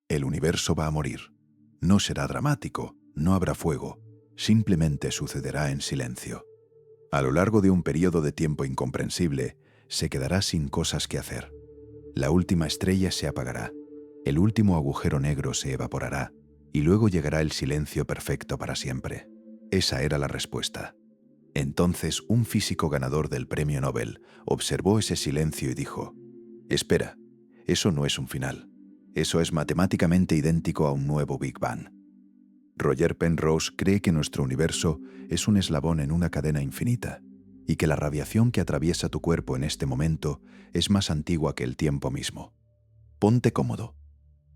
El universo va a morir. No será dramático, no habrá fuego, simplemente sucederá en silencio. A lo largo de un periodo de tiempo incomprensible, se quedará sin cosas que hacer. La última estrella se apagará, el último agujero negro se evaporará, y luego llegará el silencio perfecto para siempre. Esa era la respuesta. Entonces, un físico ganador del premio Nobel observó ese silencio y dijo: «Espera, eso no es un final. Eso es matemáticamente idéntico a un nuevo Big Bang». Roger Penrose cree que nuestro universo es un eslabón en una cadena infinita y que la radiación que atraviesa tu cuerpo en este momento es más antigua que el tiempo mismo. Ponte cómodo.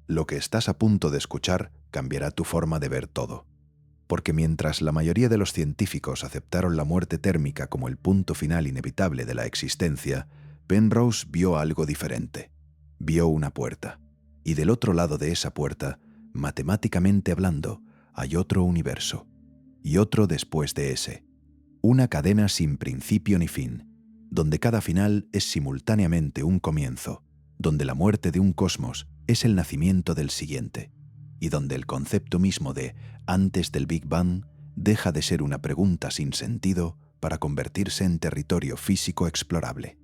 Lo que estás a punto de escuchar cambiará tu forma de ver todo. Porque mientras la mayoría de los científicos aceptaron la muerte térmica como el punto final inevitable de la existencia, Penrose vio algo diferente. Vio una puerta. Y del otro lado de esa puerta, matemáticamente hablando, hay otro universo. Y otro después de ese. Una cadena sin principio ni fin, donde cada final es simultáneamente un comienzo, donde la muerte de un cosmos es el nacimiento del siguiente, y donde el concepto mismo de antes del Big Bang deja de ser una pregunta sin sentido para convertirse en territorio físico explorable.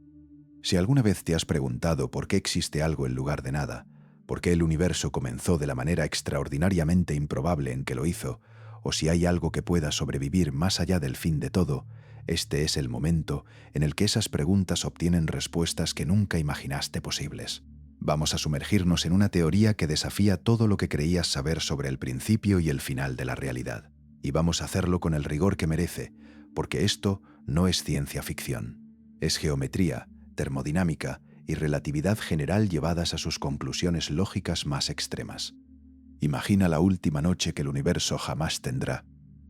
Si alguna vez te has preguntado por qué existe algo en lugar de nada, por qué el universo comenzó de la manera extraordinariamente improbable en que lo hizo, o si hay algo que pueda sobrevivir más allá del fin de todo, este es el momento en el que esas preguntas obtienen respuestas que nunca imaginaste posibles. Vamos a sumergirnos en una teoría que desafía todo lo que creías saber sobre el principio y el final de la realidad. Y vamos a hacerlo con el rigor que merece, porque esto no es ciencia ficción. Es geometría, termodinámica y relatividad general llevadas a sus conclusiones lógicas más extremas. Imagina la última noche que el universo jamás tendrá,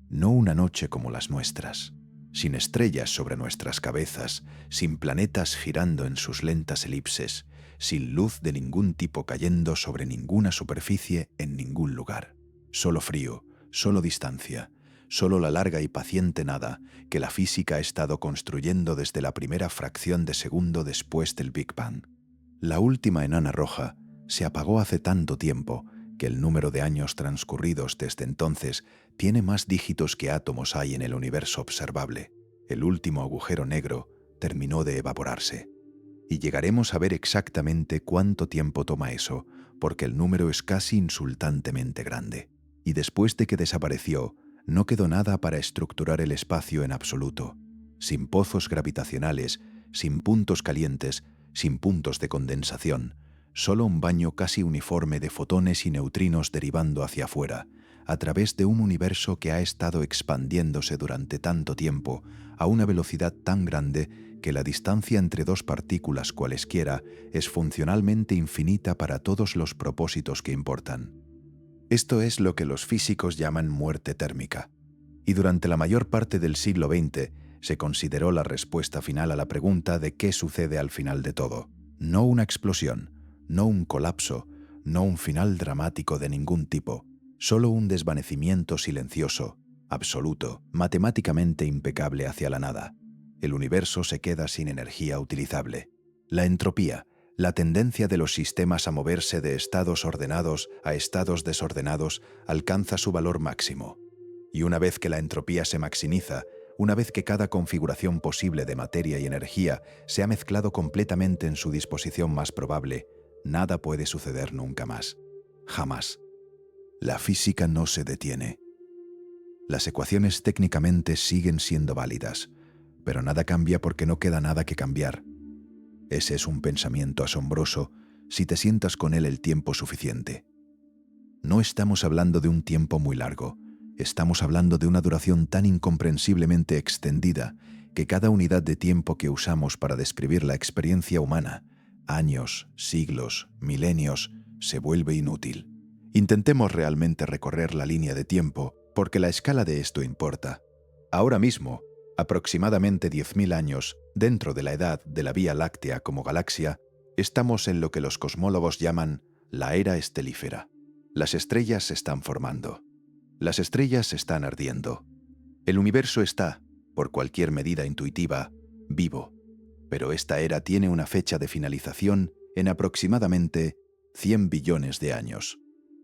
no una noche como las nuestras, sin estrellas sobre nuestras cabezas, sin planetas girando en sus lentas elipses, sin luz de ningún tipo cayendo sobre ninguna superficie en ningún lugar. Solo frío, solo distancia, solo la larga y paciente nada que la física ha estado construyendo desde la primera fracción de segundo después del Big Bang. La última enana roja se apagó hace tanto tiempo que el número de años transcurridos desde entonces tiene más dígitos que átomos hay en el universo observable. El último agujero negro terminó de evaporarse. Y llegaremos a ver exactamente cuánto tiempo toma eso, porque el número es casi insultantemente grande. Y después de que desapareció, no quedó nada para estructurar el espacio en absoluto. Sin pozos gravitacionales, sin puntos calientes, sin puntos de condensación, solo un baño casi uniforme de fotones y neutrinos derivando hacia afuera, a través de un universo que ha estado expandiéndose durante tanto tiempo, a una velocidad tan grande que la distancia entre dos partículas cualesquiera es funcionalmente infinita para todos los propósitos que importan. Esto es lo que los físicos llaman muerte térmica. Y durante la mayor parte del siglo XX se consideró la respuesta final a la pregunta de qué sucede al final de todo. No una explosión, no un colapso, no un final dramático de ningún tipo, solo un desvanecimiento silencioso, absoluto, matemáticamente impecable hacia la nada. El universo se queda sin energía utilizable. La entropía, la tendencia de los sistemas a moverse de estados ordenados a estados desordenados, alcanza su valor máximo. Y una vez que la entropía se maximiza, una vez que cada configuración posible de materia y energía se ha mezclado completamente en su disposición más probable, nada puede suceder nunca más. Jamás. La física no se detiene. Las ecuaciones técnicamente siguen siendo válidas, pero nada cambia porque no queda nada que cambiar. Ese es un pensamiento asombroso si te sientas con él el tiempo suficiente. No estamos hablando de un tiempo muy largo, estamos hablando de una duración tan incomprensiblemente extendida que cada unidad de tiempo que usamos para describir la experiencia humana, años, siglos, milenios, se vuelve inútil. Intentemos realmente recorrer la línea de tiempo, porque la escala de esto importa. Ahora mismo, aproximadamente 10.000 años dentro de la edad de la Vía Láctea como galaxia, estamos en lo que los cosmólogos llaman la era estelífera. Las estrellas se están formando. Las estrellas se están ardiendo. El universo está, por cualquier medida intuitiva, vivo. Pero esta era tiene una fecha de finalización en aproximadamente 100 billones de años.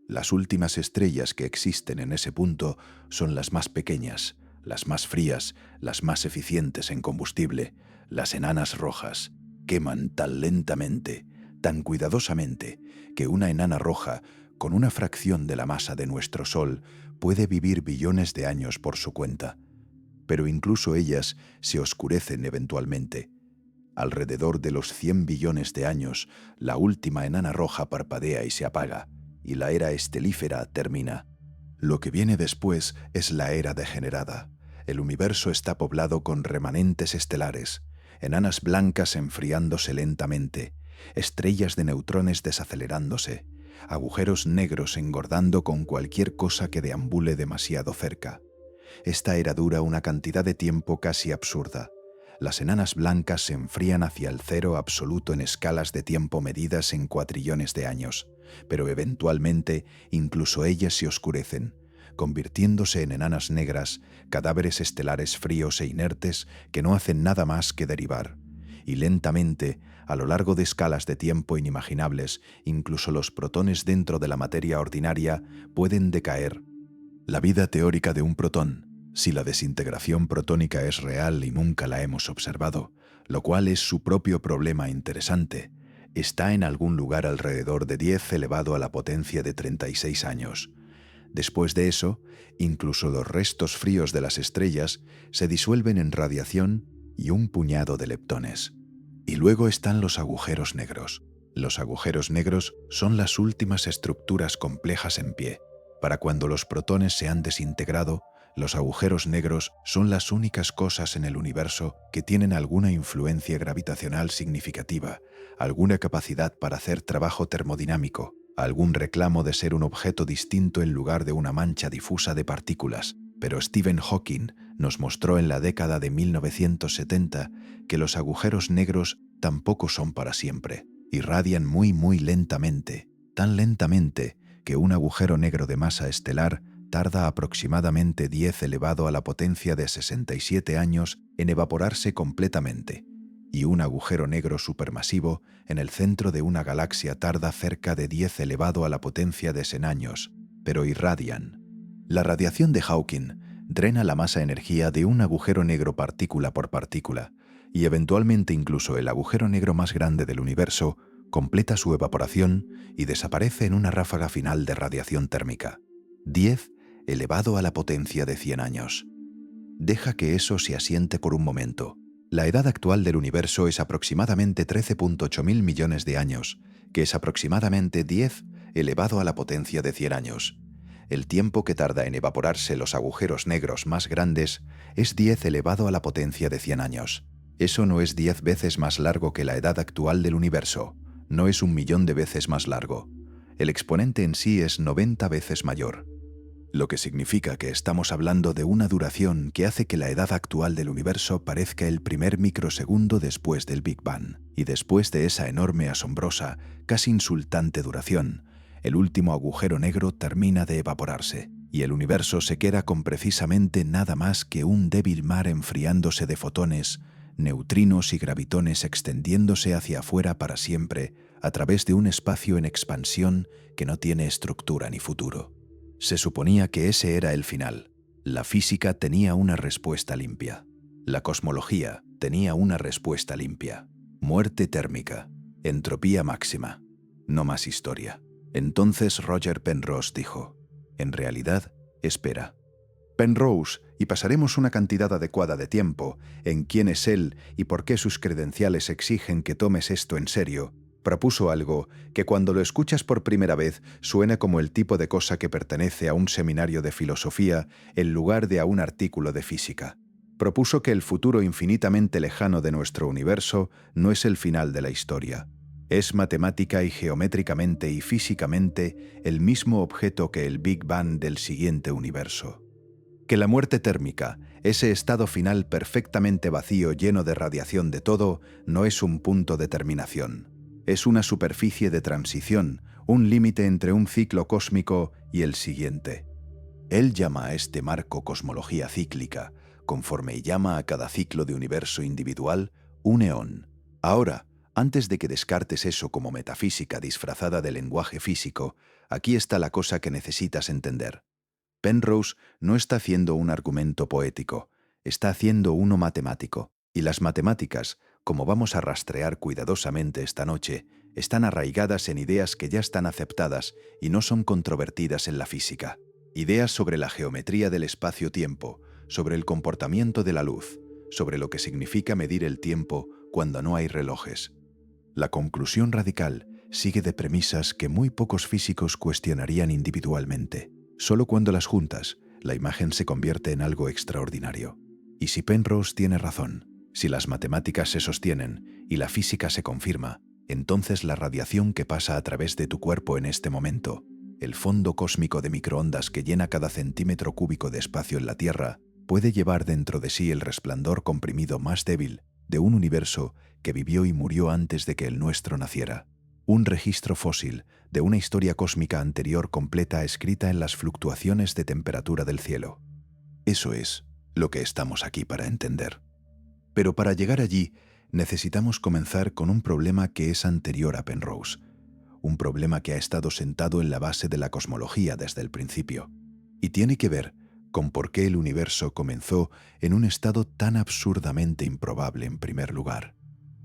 Las últimas estrellas que existen en ese punto son las más pequeñas, las más frías, las más eficientes en combustible, las enanas rojas. Queman tan lentamente, tan cuidadosamente, que una enana roja, con una fracción de la masa de nuestro Sol, puede vivir billones de años por su cuenta. Pero incluso ellas se oscurecen eventualmente. Alrededor de los 100 billones de años, la última enana roja parpadea y se apaga, y la era estelífera termina. Lo que viene después es la era degenerada. El universo está poblado con remanentes estelares, enanas blancas enfriándose lentamente, estrellas de neutrones desacelerándose, agujeros negros engordando con cualquier cosa que deambule demasiado cerca. Esta era dura una cantidad de tiempo casi absurda. Las enanas blancas se enfrían hacia el cero absoluto en escalas de tiempo medidas en cuatrillones de años, pero eventualmente incluso ellas se oscurecen, convirtiéndose en enanas negras, cadáveres estelares fríos e inertes que no hacen nada más que derivar. Y lentamente, a lo largo de escalas de tiempo inimaginables, incluso los protones dentro de la materia ordinaria pueden decaer. La vida teórica de un protón, si la desintegración protónica es real y nunca la hemos observado, lo cual es su propio problema interesante, está en algún lugar alrededor de 10 elevado a la potencia de 36 años. Después de eso, incluso los restos fríos de las estrellas se disuelven en radiación y un puñado de leptones. Y luego están los agujeros negros. Los agujeros negros son las últimas estructuras complejas en pie. Para cuando los protones se han desintegrado, los agujeros negros son las únicas cosas en el universo que tienen alguna influencia gravitacional significativa, alguna capacidad para hacer trabajo termodinámico, algún reclamo de ser un objeto distinto en lugar de una mancha difusa de partículas. Pero Stephen Hawking nos mostró en la década de 1970 que los agujeros negros tampoco son para siempre. Irradian muy lentamente, tan lentamente que un agujero negro de masa estelar tarda aproximadamente 10 elevado a la potencia de 67 años en evaporarse completamente, y un agujero negro supermasivo en el centro de una galaxia tarda cerca de 10 elevado a la potencia de 100 años, pero irradian. La radiación de Hawking drena la masa-energía de un agujero negro partícula por partícula, y eventualmente incluso el agujero negro más grande del universo completa su evaporación y desaparece en una ráfaga final de radiación térmica. 10 elevado a la potencia de 100 años. Deja que eso se asiente por un momento. La edad actual del universo es aproximadamente 13.8 mil millones de años, que es aproximadamente 10 elevado a la potencia de 100 años. El tiempo que tarda en evaporarse los agujeros negros más grandes es 10 elevado a la potencia de 100 años. Eso no es 10 veces más largo que la edad actual del universo, no es 1.000.000 de veces más largo. El exponente en sí es 90 veces mayor. Lo que significa que estamos hablando de una duración que hace que la edad actual del universo parezca el primer microsegundo después del Big Bang. Y después de esa enorme, asombrosa, casi insultante duración, el último agujero negro termina de evaporarse, y el universo se queda con precisamente nada más que un débil mar enfriándose de fotones, neutrinos y gravitones extendiéndose hacia afuera para siempre a través de un espacio en expansión que no tiene estructura ni futuro. Se suponía que ese era el final. La física tenía una respuesta limpia. La cosmología tenía una respuesta limpia. Muerte térmica. Entropía máxima. No más historia. Entonces Roger Penrose dijo: en realidad, espera. Penrose, y pasaremos una cantidad adecuada de tiempo en quién es él y por qué sus credenciales exigen que tomes esto en serio, propuso algo que cuando lo escuchas por primera vez suena como el tipo de cosa que pertenece a un seminario de filosofía en lugar de a un artículo de física. Propuso que el futuro infinitamente lejano de nuestro universo no es el final de la historia. Es matemática y geométricamente y físicamente el mismo objeto que el Big Bang del siguiente universo. Que la muerte térmica, ese estado final perfectamente vacío lleno de radiación de todo, no es un punto de terminación. Es una superficie de transición, un límite entre un ciclo cósmico y el siguiente. Él llama a este marco cosmología cíclica, conforme llama a cada ciclo de universo individual un eón. Ahora, Antes de que descartes eso como metafísica disfrazada de lenguaje físico, aquí está la cosa que necesitas entender. Penrose no está haciendo un argumento poético, está haciendo uno matemático. Y las matemáticas, como vamos a rastrear cuidadosamente esta noche, están arraigadas en ideas que ya están aceptadas y no son controvertidas en la física. Ideas sobre la geometría del espacio-tiempo, sobre el comportamiento de la luz, sobre lo que significa medir el tiempo cuando no hay relojes. La conclusión radical sigue de premisas que muy pocos físicos cuestionarían individualmente. Solo cuando las juntas, la imagen se convierte en algo extraordinario. Y si Penrose tiene razón, si las matemáticas se sostienen y la física se confirma, entonces la radiación que pasa a través de tu cuerpo en este momento, el fondo cósmico de microondas que llena cada centímetro cúbico de espacio en la Tierra, puede llevar dentro de sí el resplandor comprimido más débil de un universo que vivió y murió antes de que el nuestro naciera. Un registro fósil de una historia cósmica anterior completa escrita en las fluctuaciones de temperatura del cielo. Eso es lo que estamos aquí para entender. Pero para llegar allí, necesitamos comenzar con un problema que es anterior a Penrose, un problema que ha estado sentado en la base de la cosmología desde el principio, y tiene que ver con por qué el universo comenzó en un estado tan absurdamente improbable en primer lugar.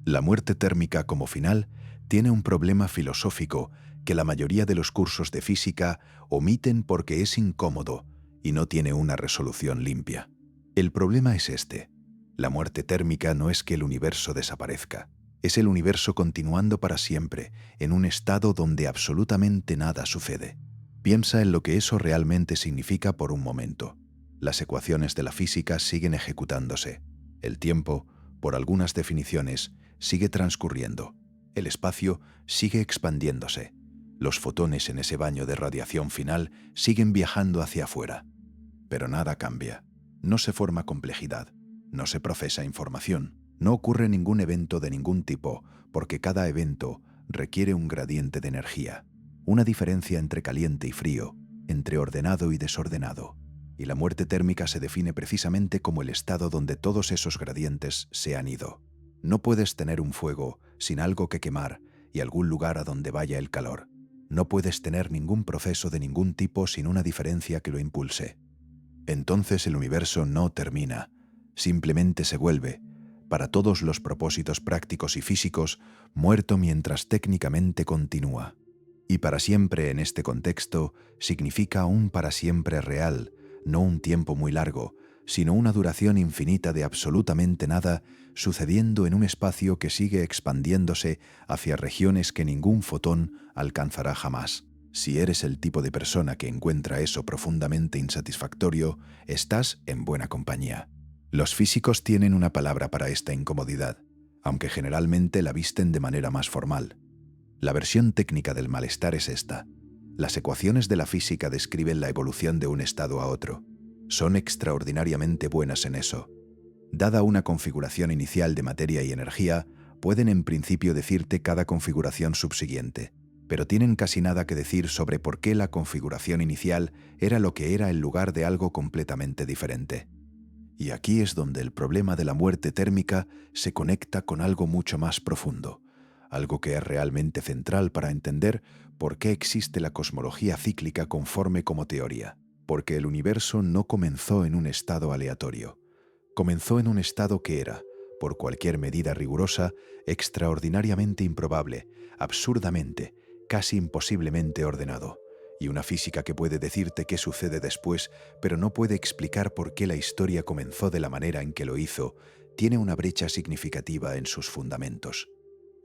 La muerte térmica como final tiene un problema filosófico que la mayoría de los cursos de física omiten porque es incómodo y no tiene una resolución limpia. El problema es este. La muerte térmica no es que el universo desaparezca, es el universo continuando para siempre en un estado donde absolutamente nada sucede. Piensa en lo que eso realmente significa por un momento. Las ecuaciones de la física siguen ejecutándose. El tiempo, por algunas definiciones, sigue transcurriendo. El espacio sigue expandiéndose. Los fotones en ese baño de radiación final siguen viajando hacia afuera. Pero nada cambia. No se forma complejidad. No se procesa información. No ocurre ningún evento de ningún tipo, porque cada evento requiere un gradiente de energía. Una diferencia entre caliente y frío, entre ordenado y desordenado. Y la muerte térmica se define precisamente como el estado donde todos esos gradientes se han ido. No puedes tener un fuego sin algo que quemar y algún lugar a donde vaya el calor. No puedes tener ningún proceso de ningún tipo sin una diferencia que lo impulse. Entonces el universo no termina, simplemente se vuelve, para todos los propósitos prácticos y físicos, muerto mientras técnicamente continúa. Y para siempre en este contexto significa un para siempre real, no un tiempo muy largo, sino una duración infinita de absolutamente nada sucediendo en un espacio que sigue expandiéndose hacia regiones que ningún fotón alcanzará jamás. Si eres el tipo de persona que encuentra eso profundamente insatisfactorio, estás en buena compañía. Los físicos tienen una palabra para esta incomodidad, aunque generalmente la visten de manera más formal. La versión técnica del malestar es esta. Las ecuaciones de la física describen la evolución de un estado a otro. Son extraordinariamente buenas en eso. Dada una configuración inicial de materia y energía, pueden en principio decirte cada configuración subsiguiente, pero tienen casi nada que decir sobre por qué la configuración inicial era lo que era en lugar de algo completamente diferente. Y aquí es donde el problema de la muerte térmica se conecta con algo mucho más profundo, algo que es realmente central para entender por qué existe la cosmología cíclica conforme como teoría. Porque el universo no comenzó en un estado aleatorio. Comenzó en un estado que era, por cualquier medida rigurosa, extraordinariamente improbable, absurdamente, casi imposiblemente ordenado. Y una física que puede decirte qué sucede después, pero no puede explicar por qué la historia comenzó de la manera en que lo hizo, tiene una brecha significativa en sus fundamentos.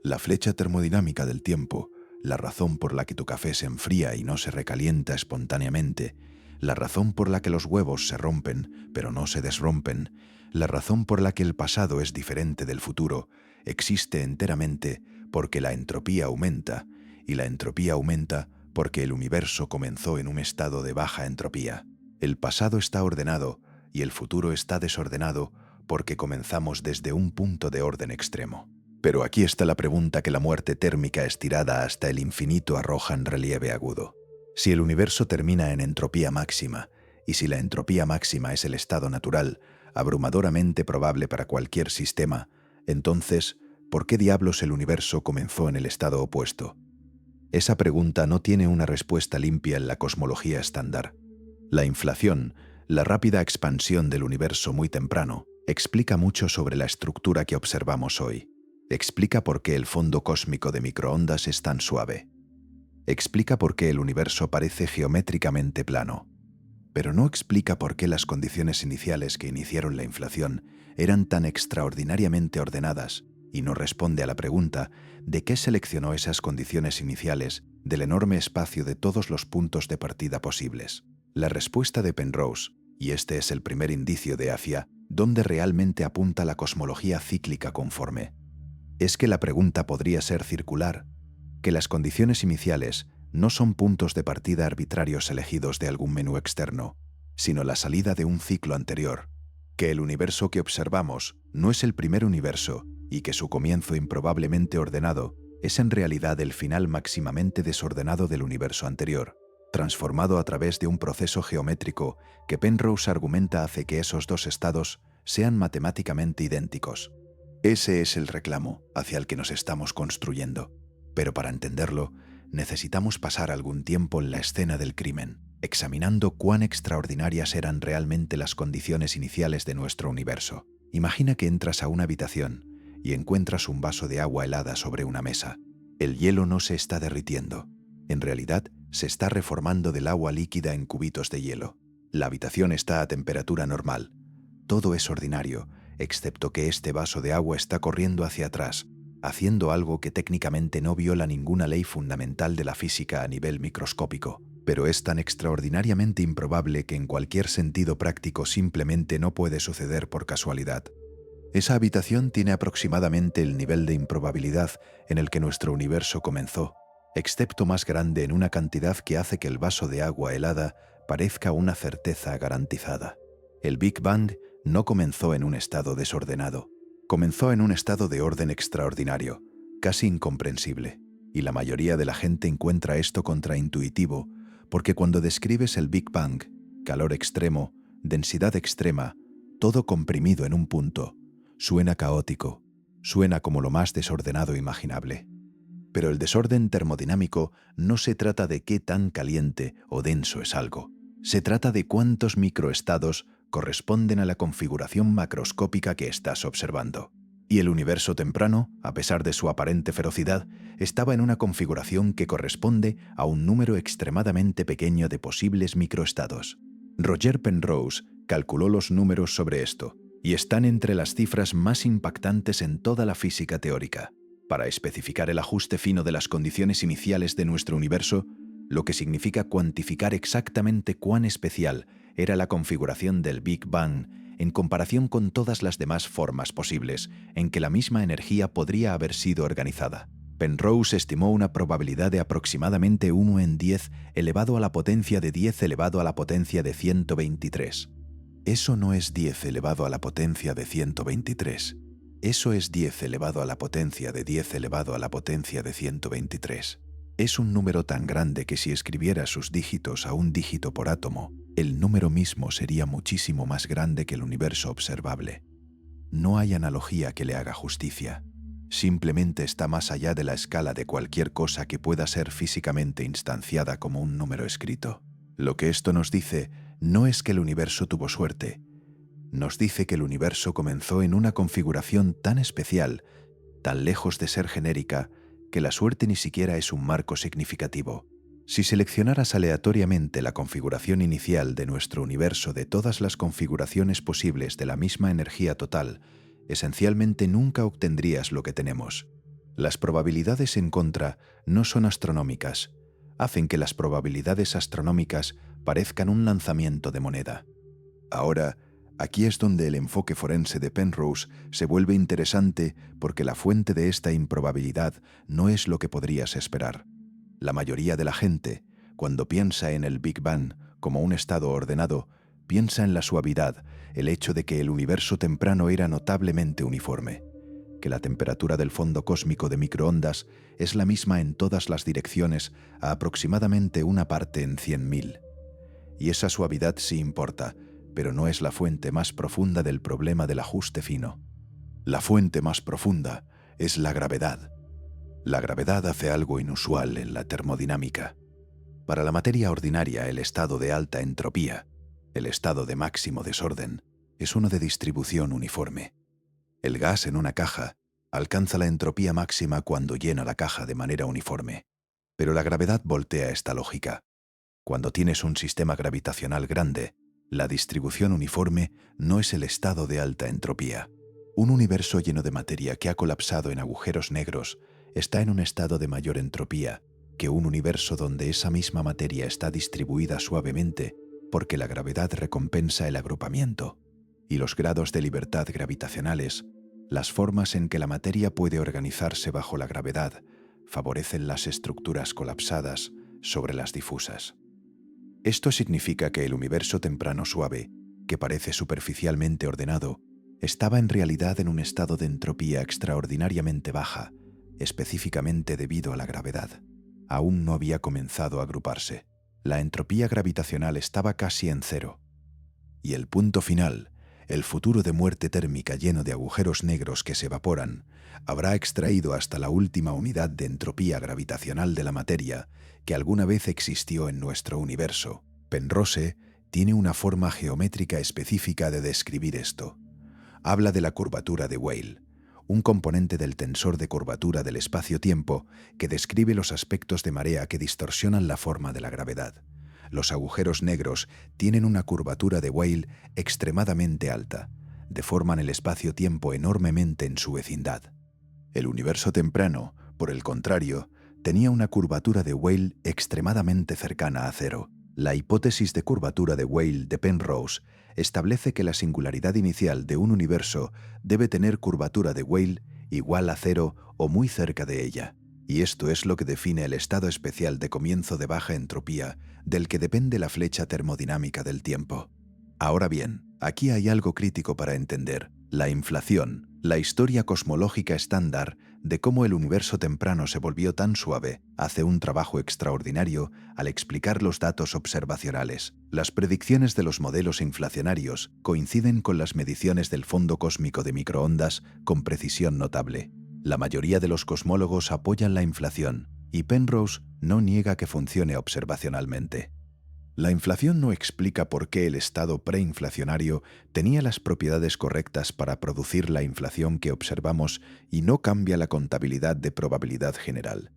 La flecha termodinámica del tiempo, la razón por la que tu café se enfría y no se recalienta espontáneamente, la razón por la que los huevos se rompen, pero no se desrompen, la razón por la que el pasado es diferente del futuro, existe enteramente porque la entropía aumenta, y la entropía aumenta porque el universo comenzó en un estado de baja entropía. El pasado está ordenado y el futuro está desordenado porque comenzamos desde un punto de orden extremo. Pero aquí está la pregunta que la muerte térmica estirada hasta el infinito arroja en relieve agudo. Si el universo termina en entropía máxima, y si la entropía máxima es el estado natural, abrumadoramente probable para cualquier sistema, entonces, ¿Por qué diablos el universo comenzó en el estado opuesto? Esa pregunta no tiene una respuesta limpia en la cosmología estándar. La inflación, la rápida expansión del universo muy temprano, explica mucho sobre la estructura que observamos hoy. Explica por qué el fondo cósmico de microondas es tan suave. Explica por qué el universo parece geométricamente plano. Pero no explica por qué las condiciones iniciales que iniciaron la inflación eran tan extraordinariamente ordenadas, y no responde a la pregunta de qué seleccionó esas condiciones iniciales del enorme espacio de todos los puntos de partida posibles. La respuesta de Penrose, y este es el primer indicio de hacia dónde realmente apunta la cosmología cíclica conforme, es que la pregunta podría ser circular, que las condiciones iniciales no son puntos de partida arbitrarios elegidos de algún menú externo, sino la salida de un ciclo anterior, que el universo que observamos no es el primer universo y que su comienzo improbablemente ordenado es en realidad el final máximamente desordenado del universo anterior, transformado a través de un proceso geométrico que Penrose argumenta hace que esos dos estados sean matemáticamente idénticos. Ese es el reclamo hacia el que nos estamos construyendo, pero para entenderlo, necesitamos pasar algún tiempo en la escena del crimen, examinando cuán extraordinarias eran realmente las condiciones iniciales de nuestro universo. Imagina que entras a una habitación y encuentras un vaso de agua helada sobre una mesa. El hielo no se está derritiendo. En realidad, se está reformando del agua líquida en cubitos de hielo. La habitación está a temperatura normal. Todo es ordinario, excepto que este vaso de agua está corriendo hacia atrás, haciendo algo que técnicamente no viola ninguna ley fundamental de la física a nivel microscópico, pero es tan extraordinariamente improbable que en cualquier sentido práctico simplemente no puede suceder por casualidad. Esa habitación tiene aproximadamente el nivel de improbabilidad en el que nuestro universo comenzó, excepto más grande en una cantidad que hace que el vaso de agua helada parezca una certeza garantizada. El Big Bang no comenzó en un estado desordenado. Comenzó en un estado de orden extraordinario, casi incomprensible, y la mayoría de la gente encuentra esto contraintuitivo, porque cuando describes el Big Bang, calor extremo, densidad extrema, todo comprimido en un punto, suena caótico, suena como lo más desordenado imaginable. Pero el desorden termodinámico no se trata de qué tan caliente o denso es algo, se trata de cuántos microestados corresponden a la configuración macroscópica que estás observando. Y el universo temprano, a pesar de su aparente ferocidad, estaba en una configuración que corresponde a un número extremadamente pequeño de posibles microestados. Roger Penrose calculó los números sobre esto, y están entre las cifras más impactantes en toda la física teórica. Para especificar el ajuste fino de las condiciones iniciales de nuestro universo, lo que significa cuantificar exactamente cuán especial era la configuración del Big Bang en comparación con todas las demás formas posibles en que la misma energía podría haber sido organizada. Penrose estimó una probabilidad de aproximadamente 1 en 10 elevado a la potencia de 10 elevado a la potencia de 123. Eso no es 10 elevado a la potencia de 123. Eso es 10 elevado a la potencia de 10 elevado a la potencia de 123. Es un número tan grande que si escribiera sus dígitos a un dígito por átomo, el número mismo sería muchísimo más grande que el universo observable. No hay analogía que le haga justicia. Simplemente está más allá de la escala de cualquier cosa que pueda ser físicamente instanciada como un número escrito. Lo que esto nos dice no es que el universo tuvo suerte. Nos dice que el universo comenzó en una configuración tan especial, tan lejos de ser genérica, que la suerte ni siquiera es un marco significativo. Si seleccionaras aleatoriamente la configuración inicial de nuestro universo de todas las configuraciones posibles de la misma energía total, esencialmente nunca obtendrías lo que tenemos. Las probabilidades en contra no son astronómicas. Hacen que las probabilidades astronómicas parezcan un lanzamiento de moneda. Ahora, aquí es donde el enfoque forense de Penrose se vuelve interesante porque la fuente de esta improbabilidad no es lo que podrías esperar. La mayoría de la gente, cuando piensa en el Big Bang como un estado ordenado, piensa en la suavidad, el hecho de que el universo temprano era notablemente uniforme, que la temperatura del fondo cósmico de microondas es la misma en todas las direcciones a aproximadamente una parte en 100.000. Y esa suavidad sí importa, pero no es la fuente más profunda del problema del ajuste fino. La fuente más profunda es la gravedad. La gravedad hace algo inusual en la termodinámica. Para la materia ordinaria, el estado de alta entropía, el estado de máximo desorden, es uno de distribución uniforme. El gas en una caja alcanza la entropía máxima cuando llena la caja de manera uniforme. Pero la gravedad voltea esta lógica. Cuando tienes un sistema gravitacional grande, la distribución uniforme no es el estado de alta entropía. Un universo lleno de materia que ha colapsado en agujeros negros está en un estado de mayor entropía que un universo donde esa misma materia está distribuida suavemente porque la gravedad recompensa el agrupamiento. Y los grados de libertad gravitacionales, las formas en que la materia puede organizarse bajo la gravedad, favorecen las estructuras colapsadas sobre las difusas. Esto significa que el universo temprano suave, que parece superficialmente ordenado, estaba en realidad en un estado de entropía extraordinariamente baja, específicamente debido a la gravedad. Aún no había comenzado a agruparse. La entropía gravitacional estaba casi en cero. Y el punto final, el futuro de muerte térmica lleno de agujeros negros que se evaporan, habrá extraído hasta la última unidad de entropía gravitacional de la materia que alguna vez existió en nuestro universo. Penrose tiene una forma geométrica específica de describir esto. Habla de la curvatura de Weyl, un componente del tensor de curvatura del espacio-tiempo que describe los aspectos de marea que distorsionan la forma de la gravedad. Los agujeros negros tienen una curvatura de Weyl extremadamente alta, deforman el espacio-tiempo enormemente en su vecindad. El universo temprano, por el contrario, tenía una curvatura de Weyl extremadamente cercana a cero. La hipótesis de curvatura de Weyl de Penrose establece que la singularidad inicial de un universo debe tener curvatura de Weyl igual a cero o muy cerca de ella. Y esto es lo que define el estado especial de comienzo de baja entropía del que depende la flecha termodinámica del tiempo. Ahora bien, aquí hay algo crítico para entender. La inflación, la historia cosmológica estándar de cómo el universo temprano se volvió tan suave, hace un trabajo extraordinario al explicar los datos observacionales. Las predicciones de los modelos inflacionarios coinciden con las mediciones del fondo cósmico de microondas con precisión notable. La mayoría de los cosmólogos apoyan la inflación, y Penrose no niega que funcione observacionalmente. La inflación no explica por qué el estado preinflacionario tenía las propiedades correctas para producir la inflación que observamos y no cambia la contabilidad de probabilidad general.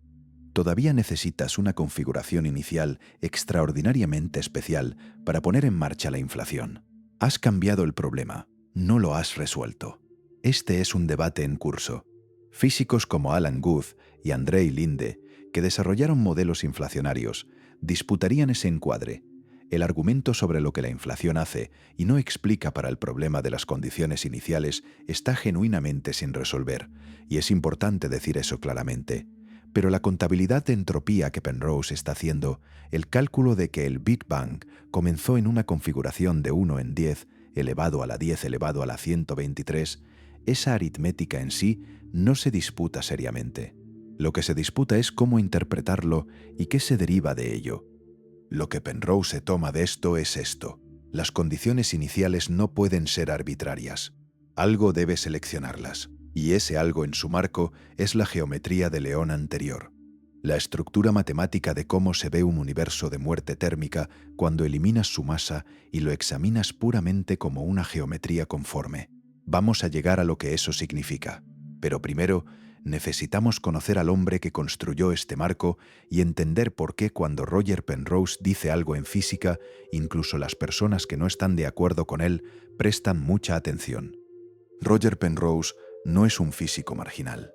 Todavía necesitas una configuración inicial extraordinariamente especial para poner en marcha la inflación. Has cambiado el problema, no lo has resuelto. Este es un debate en curso. Físicos como Alan Guth y Andrei Linde, que desarrollaron modelos inflacionarios, disputarían ese encuadre, el argumento sobre lo que la inflación hace y no explica para el problema de las condiciones iniciales está genuinamente sin resolver, y es importante decir eso claramente. Pero la contabilidad de entropía que Penrose está haciendo, el cálculo de que el Big Bang comenzó en una configuración de 1 en 10 elevado a la 10 elevado a la 123, esa aritmética en sí no se disputa seriamente. Lo que se disputa es cómo interpretarlo y qué se deriva de ello. Lo que Penrose toma de esto es esto. Las condiciones iniciales no pueden ser arbitrarias. Algo debe seleccionarlas, y ese algo en su marco es la geometría de León anterior. La estructura matemática de cómo se ve un universo de muerte térmica cuando eliminas su masa y lo examinas puramente como una geometría conforme. Vamos a llegar a lo que eso significa. Pero primero, necesitamos conocer al hombre que construyó este marco y entender por qué cuando Roger Penrose dice algo en física, incluso las personas que no están de acuerdo con él prestan mucha atención. Roger Penrose no es un físico marginal.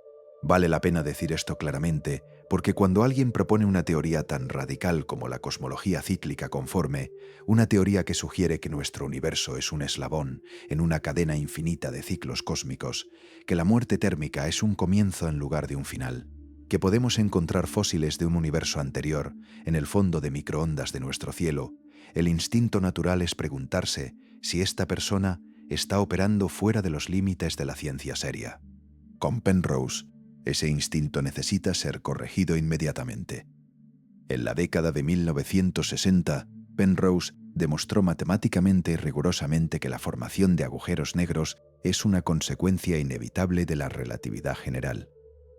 Vale la pena decir esto claramente, porque cuando alguien propone una teoría tan radical como la cosmología cíclica conforme, una teoría que sugiere que nuestro universo es un eslabón en una cadena infinita de ciclos cósmicos, que la muerte térmica es un comienzo en lugar de un final, que podemos encontrar fósiles de un universo anterior en el fondo de microondas de nuestro cielo, el instinto natural es preguntarse si esta persona está operando fuera de los límites de la ciencia seria. Con Penrose, ese instinto necesita ser corregido inmediatamente. En la década de 1960, Penrose demostró matemáticamente y rigurosamente que la formación de agujeros negros es una consecuencia inevitable de la relatividad general.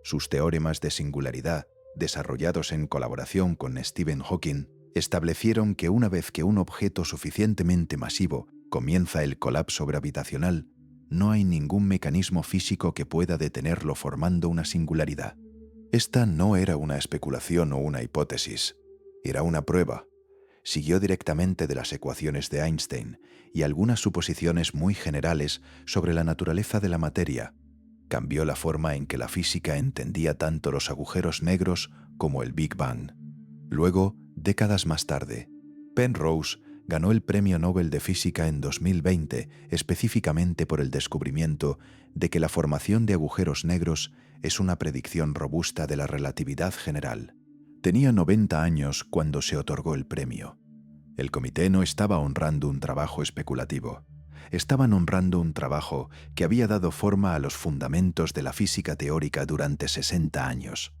Sus teoremas de singularidad, desarrollados en colaboración con Stephen Hawking, establecieron que una vez que un objeto suficientemente masivo comienza el colapso gravitacional, no hay ningún mecanismo físico que pueda detenerlo formando una singularidad. Esta no era una especulación o una hipótesis, era una prueba. Siguió directamente de las ecuaciones de Einstein y algunas suposiciones muy generales sobre la naturaleza de la materia. Cambió la forma en que la física entendía tanto los agujeros negros como el Big Bang. Luego, décadas más tarde, Penrose ganó el Premio Nobel de Física en 2020 específicamente por el descubrimiento de que la formación de agujeros negros es una predicción robusta de la relatividad general. Tenía 90 años cuando se otorgó el premio. El comité no estaba honrando un trabajo especulativo. Estaban honrando un trabajo que había dado forma a los fundamentos de la física teórica durante 60 años.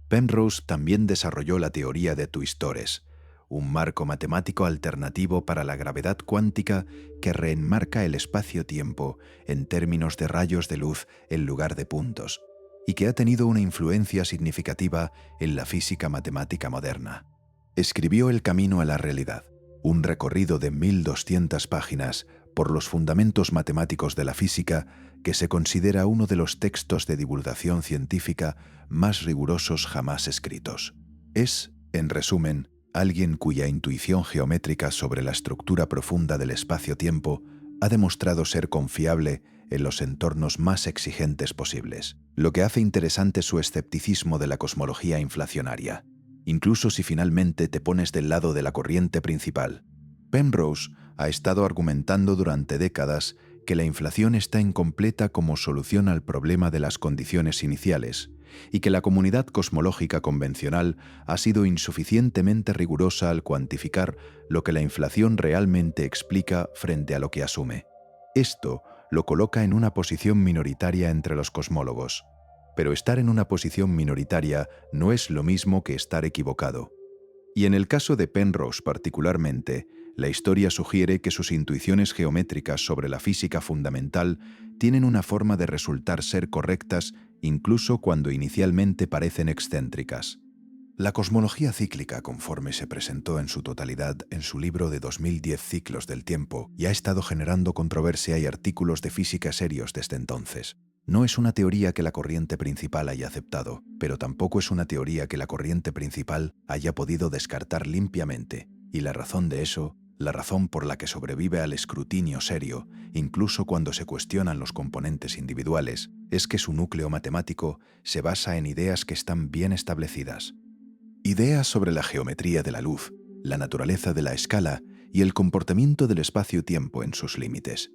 Penrose también desarrolló la teoría de twistores, un marco matemático alternativo para la gravedad cuántica que reenmarca el espacio-tiempo en términos de rayos de luz en lugar de puntos, y que ha tenido una influencia significativa en la física matemática moderna. Escribió El camino a la realidad, un recorrido de 1200 páginas por los fundamentos matemáticos de la física que se considera uno de los textos de divulgación científica más rigurosos jamás escritos. Es, en resumen, alguien cuya intuición geométrica sobre la estructura profunda del espacio-tiempo ha demostrado ser confiable en los entornos más exigentes posibles, lo que hace interesante su escepticismo de la cosmología inflacionaria, incluso si finalmente te pones del lado de la corriente principal. Penrose ha estado argumentando durante décadas que la inflación está incompleta como solución al problema de las condiciones iniciales y que la comunidad cosmológica convencional ha sido insuficientemente rigurosa al cuantificar lo que la inflación realmente explica frente a lo que asume. Esto lo coloca en una posición minoritaria entre los cosmólogos. Pero estar en una posición minoritaria no es lo mismo que estar equivocado. Y en el caso de Penrose particularmente, la historia sugiere que sus intuiciones geométricas sobre la física fundamental tienen una forma de resultar ser correctas incluso cuando inicialmente parecen excéntricas. La cosmología cíclica, conforme se presentó en su totalidad en su libro de 2010 Ciclos del Tiempo, ya ha estado generando controversia y artículos de física serios desde entonces. No es una teoría que la corriente principal haya aceptado, pero tampoco es una teoría que la corriente principal haya podido descartar limpiamente, y la razón de eso, la razón por la que sobrevive al escrutinio serio, incluso cuando se cuestionan los componentes individuales, es que su núcleo matemático se basa en ideas que están bien establecidas. Ideas sobre la geometría de la luz, la naturaleza de la escala y el comportamiento del espacio-tiempo en sus límites.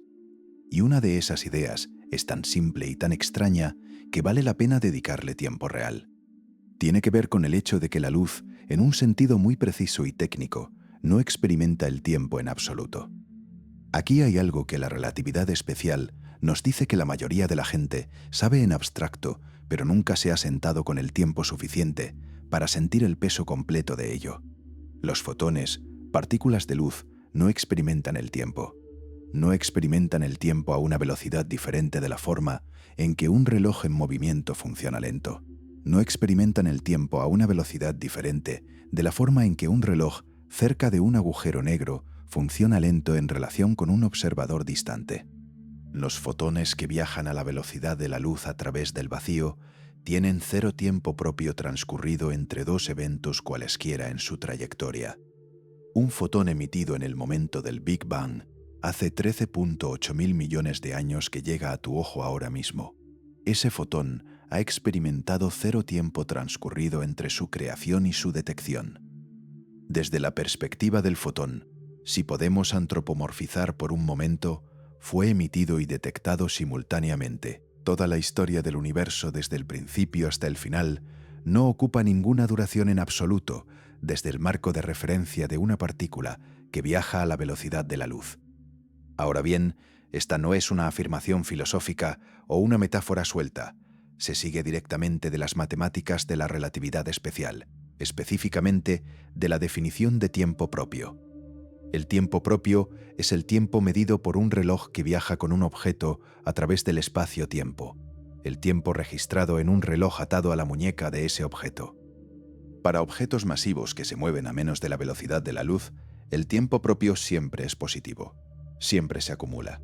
Y una de esas ideas es tan simple y tan extraña que vale la pena dedicarle tiempo real. Tiene que ver con el hecho de que la luz, en un sentido muy preciso y técnico, no experimenta el tiempo en absoluto. Aquí hay algo que la relatividad especial nos dice que la mayoría de la gente sabe en abstracto, pero nunca se ha sentado con el tiempo suficiente para sentir el peso completo de ello. Los fotones, partículas de luz, no experimentan el tiempo. No experimentan el tiempo a una velocidad diferente de la forma en que un reloj en movimiento funciona lento. No experimentan el tiempo a una velocidad diferente de la forma en que un reloj cerca de un agujero negro funciona lento en relación con un observador distante. Los fotones que viajan a la velocidad de la luz a través del vacío tienen cero tiempo propio transcurrido entre dos eventos cualesquiera en su trayectoria. Un fotón emitido en el momento del Big Bang hace 13.8 mil millones de años que llega a tu ojo ahora mismo. Ese fotón ha experimentado cero tiempo transcurrido entre su creación y su detección. Desde la perspectiva del fotón, si podemos antropomorfizar por un momento, fue emitido y detectado simultáneamente. Toda la historia del universo desde el principio hasta el final no ocupa ninguna duración en absoluto desde el marco de referencia de una partícula que viaja a la velocidad de la luz. Ahora bien, esta no es una afirmación filosófica o una metáfora suelta. Se sigue directamente de las matemáticas de la relatividad especial, específicamente de la definición de tiempo propio. El tiempo propio es el tiempo medido por un reloj que viaja con un objeto a través del espacio-tiempo. el tiempo registrado en un reloj atado a la muñeca de ese objeto. Para objetos masivos que se mueven a menos de la velocidad de la luz, el tiempo propio siempre es positivo, siempre se acumula.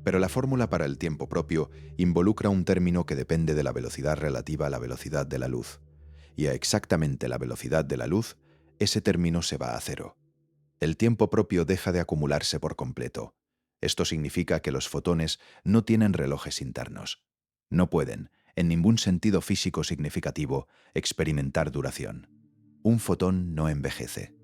Pero la fórmula para el tiempo propio involucra un término que depende de la velocidad relativa a la velocidad de la luz, y a exactamente la velocidad de la luz, ese término se va a cero. El tiempo propio deja de acumularse por completo. Esto significa que los fotones no tienen relojes internos. No pueden, en ningún sentido físico significativo, experimentar duración. Un fotón no envejece.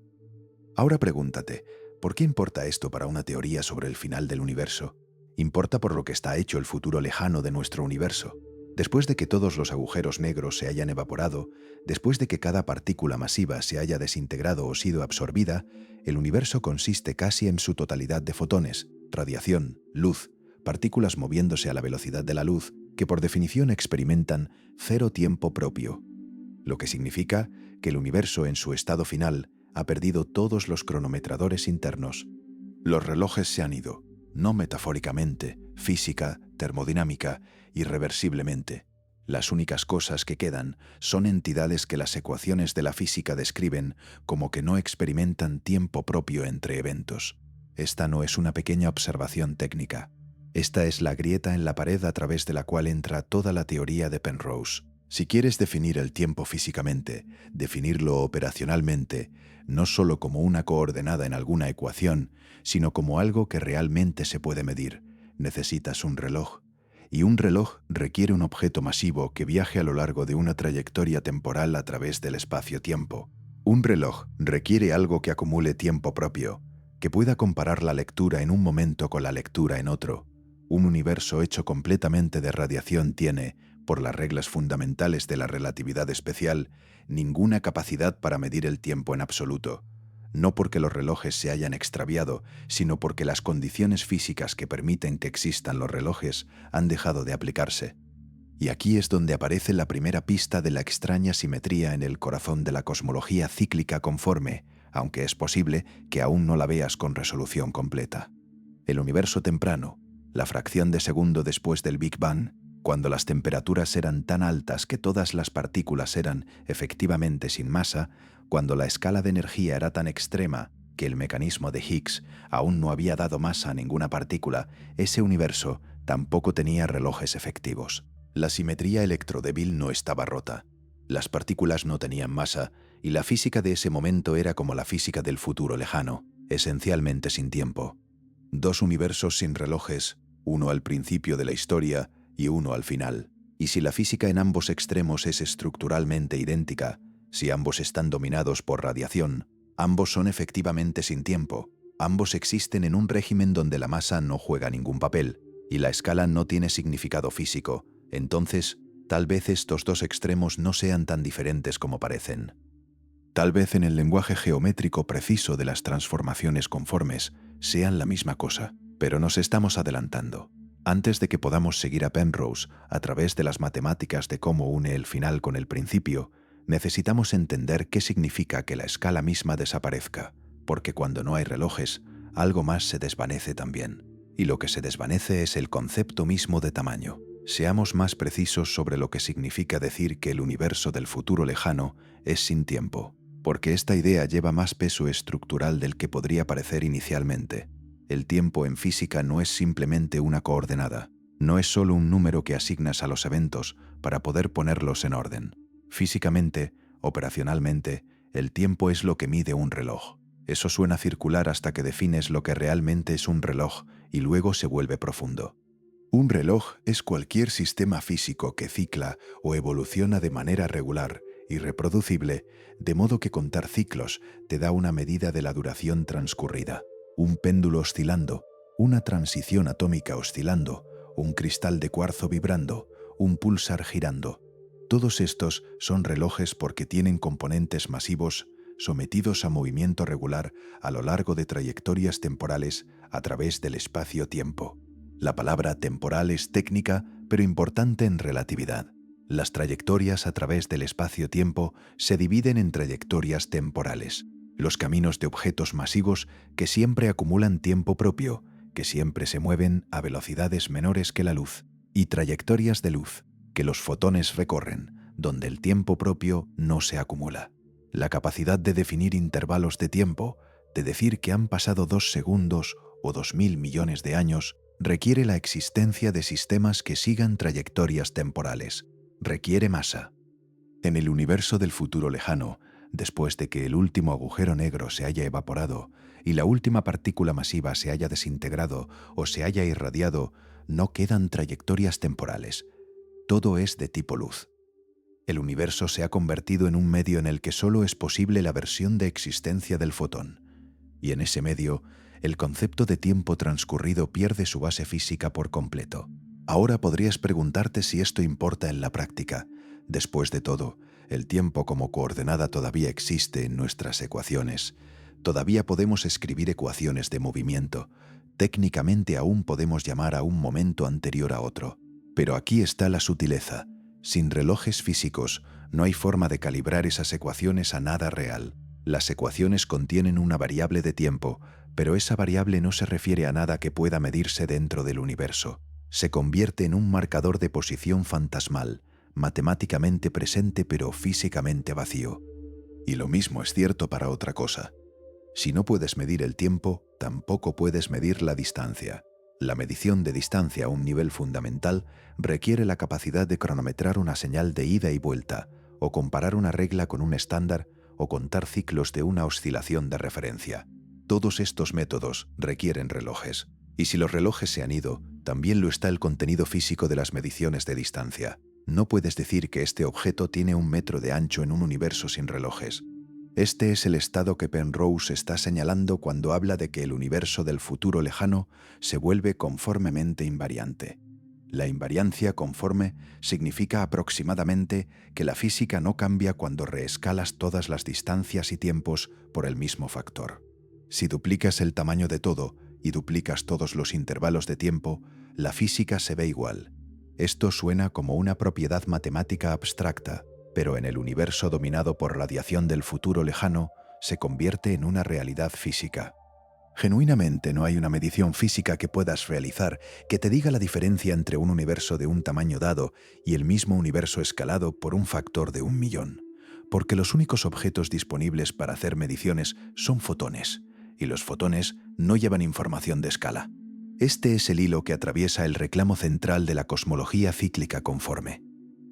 Ahora pregúntate, ¿por qué importa esto para una teoría sobre el final del universo? Importa por lo que está hecho el futuro lejano de nuestro universo. Después de que todos los agujeros negros se hayan evaporado, después de que cada partícula masiva se haya desintegrado o sido absorbida, el universo consiste casi en su totalidad de fotones, radiación, luz, partículas moviéndose a la velocidad de la luz, que por definición experimentan cero tiempo propio, lo que significa que el universo en su estado final ha perdido todos los cronometradores internos. Los relojes se han ido, no metafóricamente, física, termodinámica, irreversiblemente. Las únicas cosas que quedan son entidades que las ecuaciones de la física describen como que no experimentan tiempo propio entre eventos. Esta no es una pequeña observación técnica. Esta es la grieta en la pared a través de la cual entra toda la teoría de Penrose. Si quieres definir el tiempo físicamente, definirlo operacionalmente, no solo como una coordenada en alguna ecuación, sino como algo que realmente se puede medir, necesitas un reloj. Y un reloj requiere un objeto masivo que viaje a lo largo de una trayectoria temporal a través del espacio-tiempo. Un reloj requiere algo que acumule tiempo propio, que pueda comparar la lectura en un momento con la lectura en otro. Un universo hecho completamente de radiación tiene, por las reglas fundamentales de la relatividad especial, ninguna capacidad para medir el tiempo en absoluto. No porque los relojes se hayan extraviado, sino porque las condiciones físicas que permiten que existan los relojes han dejado de aplicarse. Y aquí es donde aparece la primera pista de la extraña simetría en el corazón de la cosmología cíclica conforme, aunque es posible que aún no la veas con resolución completa. El universo temprano, la fracción de segundo después del Big Bang, cuando las temperaturas eran tan altas que todas las partículas eran efectivamente sin masa, cuando la escala de energía era tan extrema que el mecanismo de Higgs aún no había dado masa a ninguna partícula, ese universo tampoco tenía relojes efectivos. La simetría electrodébil no estaba rota. Las partículas no tenían masa y la física de ese momento era como la física del futuro lejano, esencialmente sin tiempo. Dos universos sin relojes, uno al principio de la historia y uno al final. Y si la física en ambos extremos es estructuralmente idéntica, si ambos están dominados por radiación, ambos son efectivamente sin tiempo, ambos existen en un régimen donde la masa no juega ningún papel y la escala no tiene significado físico, entonces tal vez estos dos extremos no sean tan diferentes como parecen. Tal vez en el lenguaje geométrico preciso de las transformaciones conformes sean la misma cosa, pero nos estamos adelantando. Antes de que podamos seguir a Penrose a través de las matemáticas de cómo une el final con el principio, necesitamos entender qué significa que la escala misma desaparezca, porque cuando no hay relojes, algo más se desvanece también. Y lo que se desvanece es el concepto mismo de tamaño. Seamos más precisos sobre lo que significa decir que el universo del futuro lejano es sin tiempo, porque esta idea lleva más peso estructural del que podría parecer inicialmente. El tiempo en física no es simplemente una coordenada, no es solo un número que asignas a los eventos para poder ponerlos en orden. Físicamente, operacionalmente, el tiempo es lo que mide un reloj. Eso suena circular hasta que defines lo que realmente es un reloj y luego se vuelve profundo. Un reloj es cualquier sistema físico que cicla o evoluciona de manera regular y reproducible, de modo que contar ciclos te da una medida de la duración transcurrida. Un péndulo oscilando, una transición atómica oscilando, un cristal de cuarzo vibrando, un púlsar girando. Todos estos son relojes porque tienen componentes masivos sometidos a movimiento regular a lo largo de trayectorias temporales a través del espacio-tiempo. La palabra temporal es técnica, pero importante en relatividad. Las trayectorias a través del espacio-tiempo se dividen en trayectorias temporales, los caminos de objetos masivos que siempre acumulan tiempo propio, que siempre se mueven a velocidades menores que la luz, y trayectorias de luz, que los fotones recorren, donde el tiempo propio no se acumula. La capacidad de definir intervalos de tiempo, de decir que han pasado 2 segundos o 2000 millones de años, requiere la existencia de sistemas que sigan trayectorias temporales. Requiere masa. En el universo del futuro lejano, después de que el último agujero negro se haya evaporado y la última partícula masiva se haya desintegrado o se haya irradiado, no quedan trayectorias temporales. Todo es de tipo luz. El universo se ha convertido en un medio en el que solo es posible la versión de existencia del fotón. Y en ese medio, el concepto de tiempo transcurrido pierde su base física por completo. Ahora podrías preguntarte si esto importa en la práctica. Después de todo, el tiempo como coordenada todavía existe en nuestras ecuaciones. Todavía podemos escribir ecuaciones de movimiento. Técnicamente aún podemos llamar a un momento anterior a otro. Pero aquí está la sutileza. Sin relojes físicos, no hay forma de calibrar esas ecuaciones a nada real. Las ecuaciones contienen una variable de tiempo, pero esa variable no se refiere a nada que pueda medirse dentro del universo. Se convierte en un marcador de posición fantasmal, matemáticamente presente pero físicamente vacío. Y lo mismo es cierto para otra cosa. Si no puedes medir el tiempo, tampoco puedes medir la distancia. La medición de distancia a un nivel fundamental requiere la capacidad de cronometrar una señal de ida y vuelta, o comparar una regla con un estándar, o contar ciclos de una oscilación de referencia. Todos estos métodos requieren relojes. Y si los relojes se han ido, también lo está el contenido físico de las mediciones de distancia. No puedes decir que este objeto tiene 1 metro de ancho en un universo sin relojes. Este es el estado que Penrose está señalando cuando habla de que el universo del futuro lejano se vuelve conformemente invariante. La invariancia conforme significa aproximadamente que la física no cambia cuando reescalas todas las distancias y tiempos por el mismo factor. Si duplicas el tamaño de todo y duplicas todos los intervalos de tiempo, la física se ve igual. Esto suena como una propiedad matemática abstracta, pero en el universo dominado por radiación del futuro lejano se convierte en una realidad física. Genuinamente no hay una medición física que puedas realizar que te diga la diferencia entre un universo de un tamaño dado y el mismo universo escalado por un factor de 1.000.000, porque los únicos objetos disponibles para hacer mediciones son fotones, y los fotones no llevan información de escala. Este es el hilo que atraviesa el reclamo central de la cosmología cíclica conforme.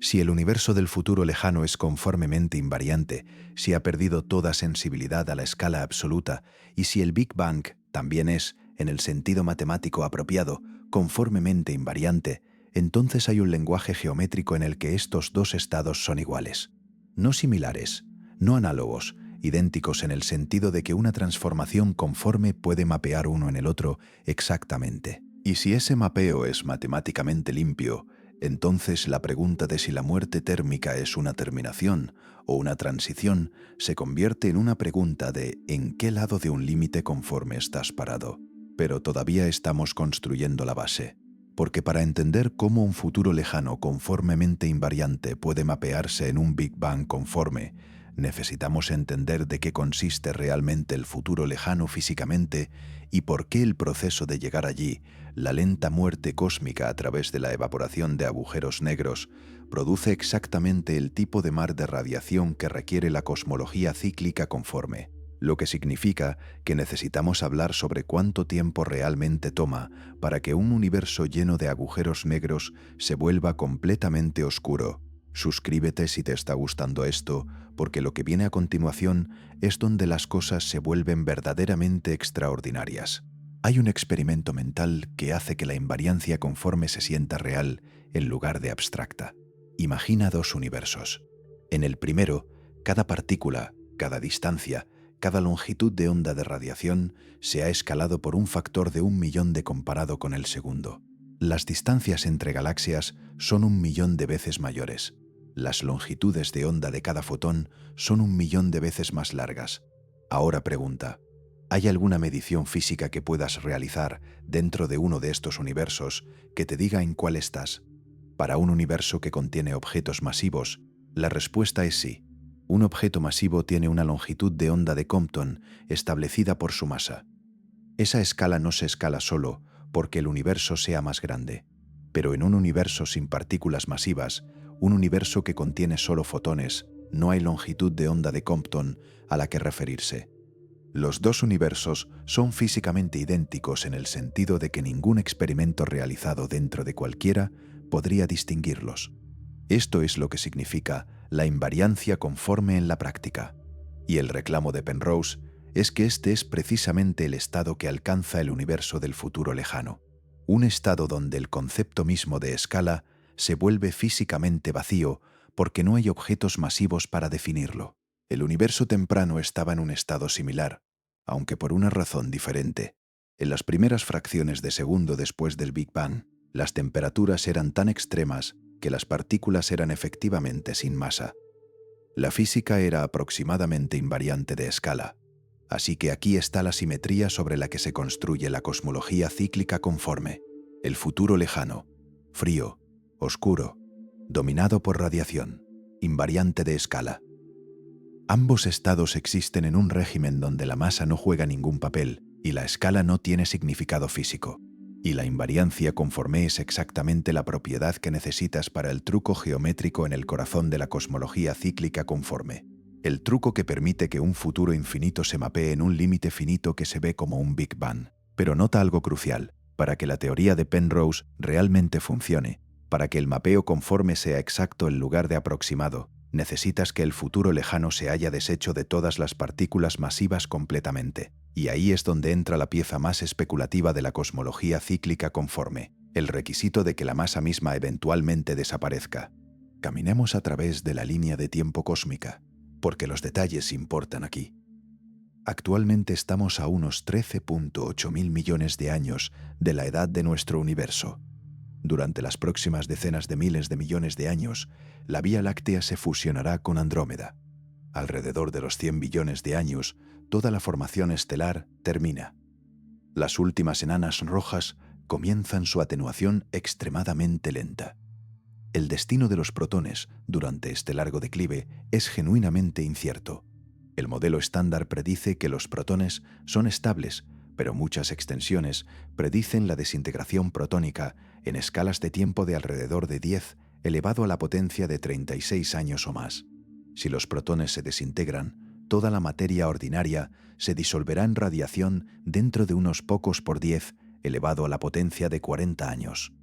Si el universo del futuro lejano es conformemente invariante, si ha perdido toda sensibilidad a la escala absoluta y si el Big Bang también es, en el sentido matemático apropiado, conformemente invariante, entonces hay un lenguaje geométrico en el que estos dos estados son iguales. No similares, no análogos, idénticos en el sentido de que una transformación conforme puede mapear uno en el otro exactamente. Y si ese mapeo es matemáticamente limpio, entonces la pregunta de si la muerte térmica es una terminación o una transición se convierte en una pregunta de ¿en qué lado de un límite conforme estás parado? Pero todavía estamos construyendo la base, porque para entender cómo un futuro lejano conformemente invariante puede mapearse en un Big Bang conforme, necesitamos entender de qué consiste realmente el futuro lejano físicamente y por qué el proceso de llegar allí, la lenta muerte cósmica a través de la evaporación de agujeros negros, produce exactamente el tipo de mar de radiación que requiere la cosmología cíclica conforme, lo que significa que necesitamos hablar sobre cuánto tiempo realmente toma para que un universo lleno de agujeros negros se vuelva completamente oscuro. Suscríbete si te está gustando esto, porque lo que viene a continuación es donde las cosas se vuelven verdaderamente extraordinarias. Hay un experimento mental que hace que la invariancia conforme se sienta real en lugar de abstracta. Imagina 2 universos. En el primero, cada partícula, cada distancia, cada longitud de onda de radiación se ha escalado por un factor de 1.000.000 de comparado con el segundo. Las distancias entre galaxias son 1.000.000 de veces mayores. Las longitudes de onda de cada fotón son 1.000.000 de veces más largas. Ahora pregunta, ¿hay alguna medición física que puedas realizar dentro de uno de estos universos que te diga en cuál estás? Para un universo que contiene objetos masivos, la respuesta es sí. Un objeto masivo tiene una longitud de onda de Compton establecida por su masa. Esa escala no se escala solo porque el universo sea más grande. Pero en un universo sin partículas masivas, un universo que contiene solo fotones, no hay longitud de onda de Compton a la que referirse. Los dos universos son físicamente idénticos en el sentido de que ningún experimento realizado dentro de cualquiera podría distinguirlos. Esto es lo que significa la invariancia conforme en la práctica. Y el reclamo de Penrose es que este es precisamente el estado que alcanza el universo del futuro lejano. Un estado donde el concepto mismo de escala se vuelve físicamente vacío porque no hay objetos masivos para definirlo. El universo temprano estaba en un estado similar, aunque por una razón diferente. En las primeras fracciones de segundo después del Big Bang, las temperaturas eran tan extremas que las partículas eran efectivamente sin masa. La física era aproximadamente invariante de escala. Así que aquí está la simetría sobre la que se construye la cosmología cíclica conforme. El futuro lejano, frío, oscuro, dominado por radiación, invariante de escala. Ambos estados existen en un régimen donde la masa no juega ningún papel y la escala no tiene significado físico. Y la invariancia conforme es exactamente la propiedad que necesitas para el truco geométrico en el corazón de la cosmología cíclica conforme. El truco que permite que un futuro infinito se mapee en un límite finito que se ve como un Big Bang. Pero nota algo crucial: para que la teoría de Penrose realmente funcione, para que el mapeo conforme sea exacto en lugar de aproximado, necesitas que el futuro lejano se haya deshecho de todas las partículas masivas completamente. Y ahí es donde entra la pieza más especulativa de la cosmología cíclica conforme, el requisito de que la masa misma eventualmente desaparezca. Caminemos a través de la línea de tiempo cósmica, porque los detalles importan aquí. Actualmente estamos a unos 13.8 mil millones de años de la edad de nuestro universo. Durante las próximas decenas de miles de millones de años, la Vía Láctea se fusionará con Andrómeda. Alrededor de los 100 billones de años, toda la formación estelar termina. Las últimas enanas rojas comienzan su atenuación extremadamente lenta. El destino de los protones durante este largo declive es genuinamente incierto. El modelo estándar predice que los protones son estables, pero muchas extensiones predicen la desintegración protónica en escalas de tiempo de alrededor de 10 elevado a la potencia de 36 años o más. Si los protones se desintegran, toda la materia ordinaria se disolverá en radiación dentro de unos pocos por 10 elevado a la potencia de 40 años.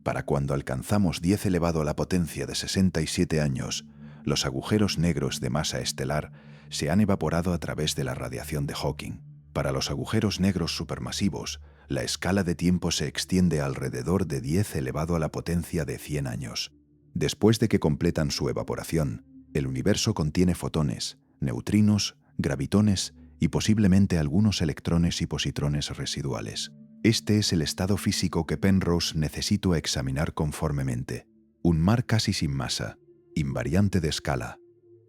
Para cuando alcanzamos 10 elevado a la potencia de 67 años, los agujeros negros de masa estelar se han evaporado a través de la radiación de Hawking. Para los agujeros negros supermasivos, la escala de tiempo se extiende alrededor de 10 elevado a la potencia de 100 años. Después de que completan su evaporación, el universo contiene fotones, neutrinos, gravitones y posiblemente algunos electrones y positrones residuales. Este es el estado físico que Penrose necesitó examinar conformemente. Un mar casi sin masa, invariante de escala,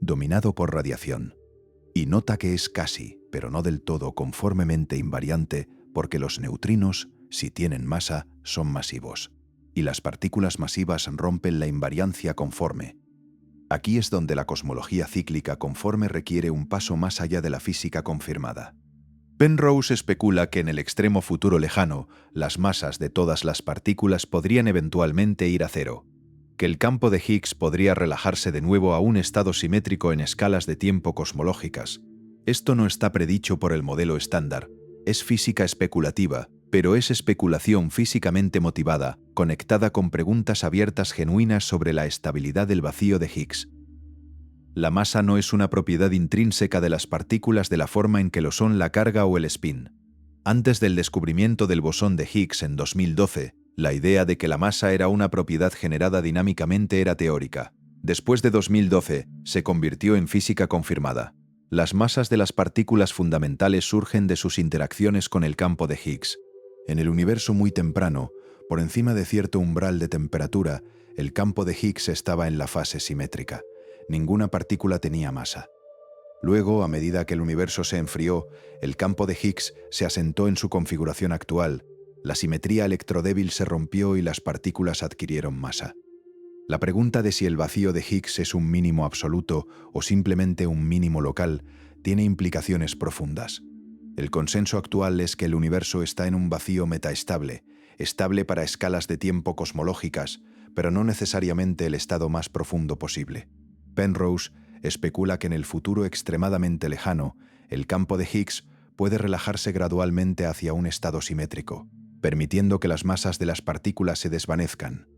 dominado por radiación. Y nota que es casi, pero no del todo conformemente invariante, porque los neutrinos, si tienen masa, son masivos. Y las partículas masivas rompen la invariancia conforme. Aquí es donde la cosmología cíclica conforme requiere un paso más allá de la física confirmada. Penrose especula que en el extremo futuro lejano, las masas de todas las partículas podrían eventualmente ir a cero, que el campo de Higgs podría relajarse de nuevo a un estado simétrico en escalas de tiempo cosmológicas. Esto no está predicho por el modelo estándar, es física especulativa, pero es especulación físicamente motivada, conectada con preguntas abiertas genuinas sobre la estabilidad del vacío de Higgs. La masa no es una propiedad intrínseca de las partículas de la forma en que lo son la carga o el spin. Antes del descubrimiento del bosón de Higgs en 2012, la idea de que la masa era una propiedad generada dinámicamente era teórica. Después de 2012, se convirtió en física confirmada. Las masas de las partículas fundamentales surgen de sus interacciones con el campo de Higgs. En el universo muy temprano, por encima de cierto umbral de temperatura, el campo de Higgs estaba en la fase simétrica. Ninguna partícula tenía masa. Luego, a medida que el universo se enfrió, el campo de Higgs se asentó en su configuración actual, la simetría electrodébil se rompió y las partículas adquirieron masa. La pregunta de si el vacío de Higgs es un mínimo absoluto o simplemente un mínimo local tiene implicaciones profundas. El consenso actual es que el universo está en un vacío metaestable, estable para escalas de tiempo cosmológicas, pero no necesariamente el estado más profundo posible. Penrose especula que en el futuro extremadamente lejano, el campo de Higgs puede relajarse gradualmente hacia un estado simétrico, permitiendo que las masas de las partículas se desvanezcan.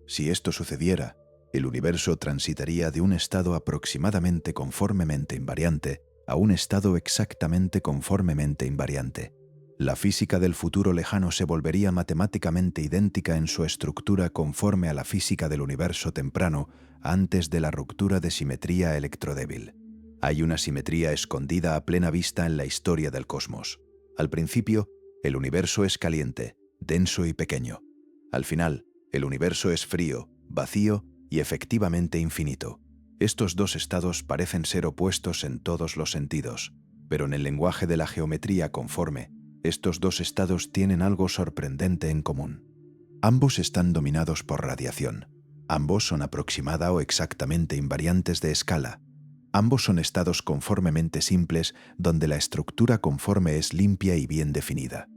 Si esto sucediera, el universo transitaría de un estado aproximadamente conformemente invariante a un estado exactamente conformemente invariante. La física del futuro lejano se volvería matemáticamente idéntica en su estructura conforme a la física del universo temprano antes de la ruptura de simetría electrodébil. Hay una simetría escondida a plena vista en la historia del cosmos. Al principio, el universo es caliente, denso y pequeño. Al final, el universo es frío, vacío y efectivamente infinito. Estos dos estados parecen ser opuestos en todos los sentidos, pero en el lenguaje de la geometría conforme, estos dos estados tienen algo sorprendente en común. Ambos están dominados por radiación. Ambos son aproximada o exactamente invariantes de escala. Ambos son estados conformemente simples donde la estructura conforme es limpia y bien definida.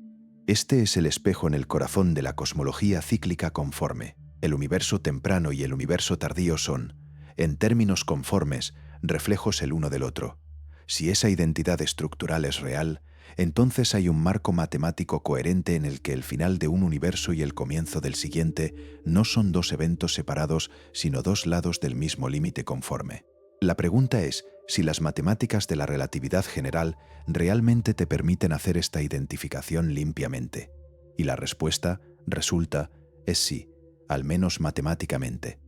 Este es el espejo en el corazón de la cosmología cíclica conforme. El universo temprano y el universo tardío son, en términos conformes, reflejos el uno del otro. Si esa identidad estructural es real, entonces hay un marco matemático coherente en el que el final de un universo y el comienzo del siguiente no son dos eventos separados, sino dos lados del mismo límite conforme. La pregunta es si las matemáticas de la relatividad general realmente te permiten hacer esta identificación limpiamente. Y la respuesta, resulta, es sí, al menos matemáticamente.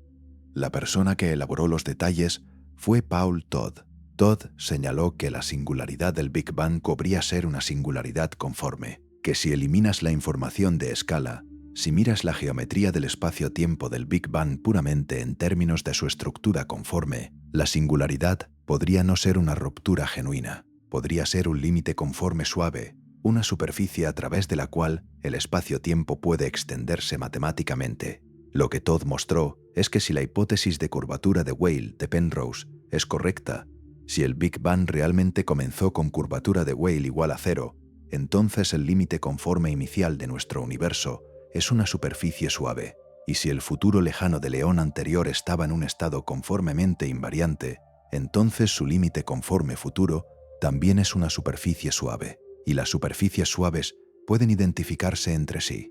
La persona que elaboró los detalles fue Paul Todd. Todd señaló que la singularidad del Big Bang cobría ser una singularidad conforme, que si eliminas la información de escala, si miras la geometría del espacio-tiempo del Big Bang puramente en términos de su estructura conforme, la singularidad podría no ser una ruptura genuina, podría ser un límite conforme suave, una superficie a través de la cual el espacio-tiempo puede extenderse matemáticamente. Lo que Todd mostró es que si la hipótesis de curvatura de Weyl de Penrose es correcta, si el Big Bang realmente comenzó con curvatura de Weyl igual a 0, entonces el límite conforme inicial de nuestro universo es una superficie suave, y si el futuro lejano de León anterior estaba en un estado conformemente invariante, entonces su límite conforme futuro también es una superficie suave, y las superficies suaves pueden identificarse entre sí.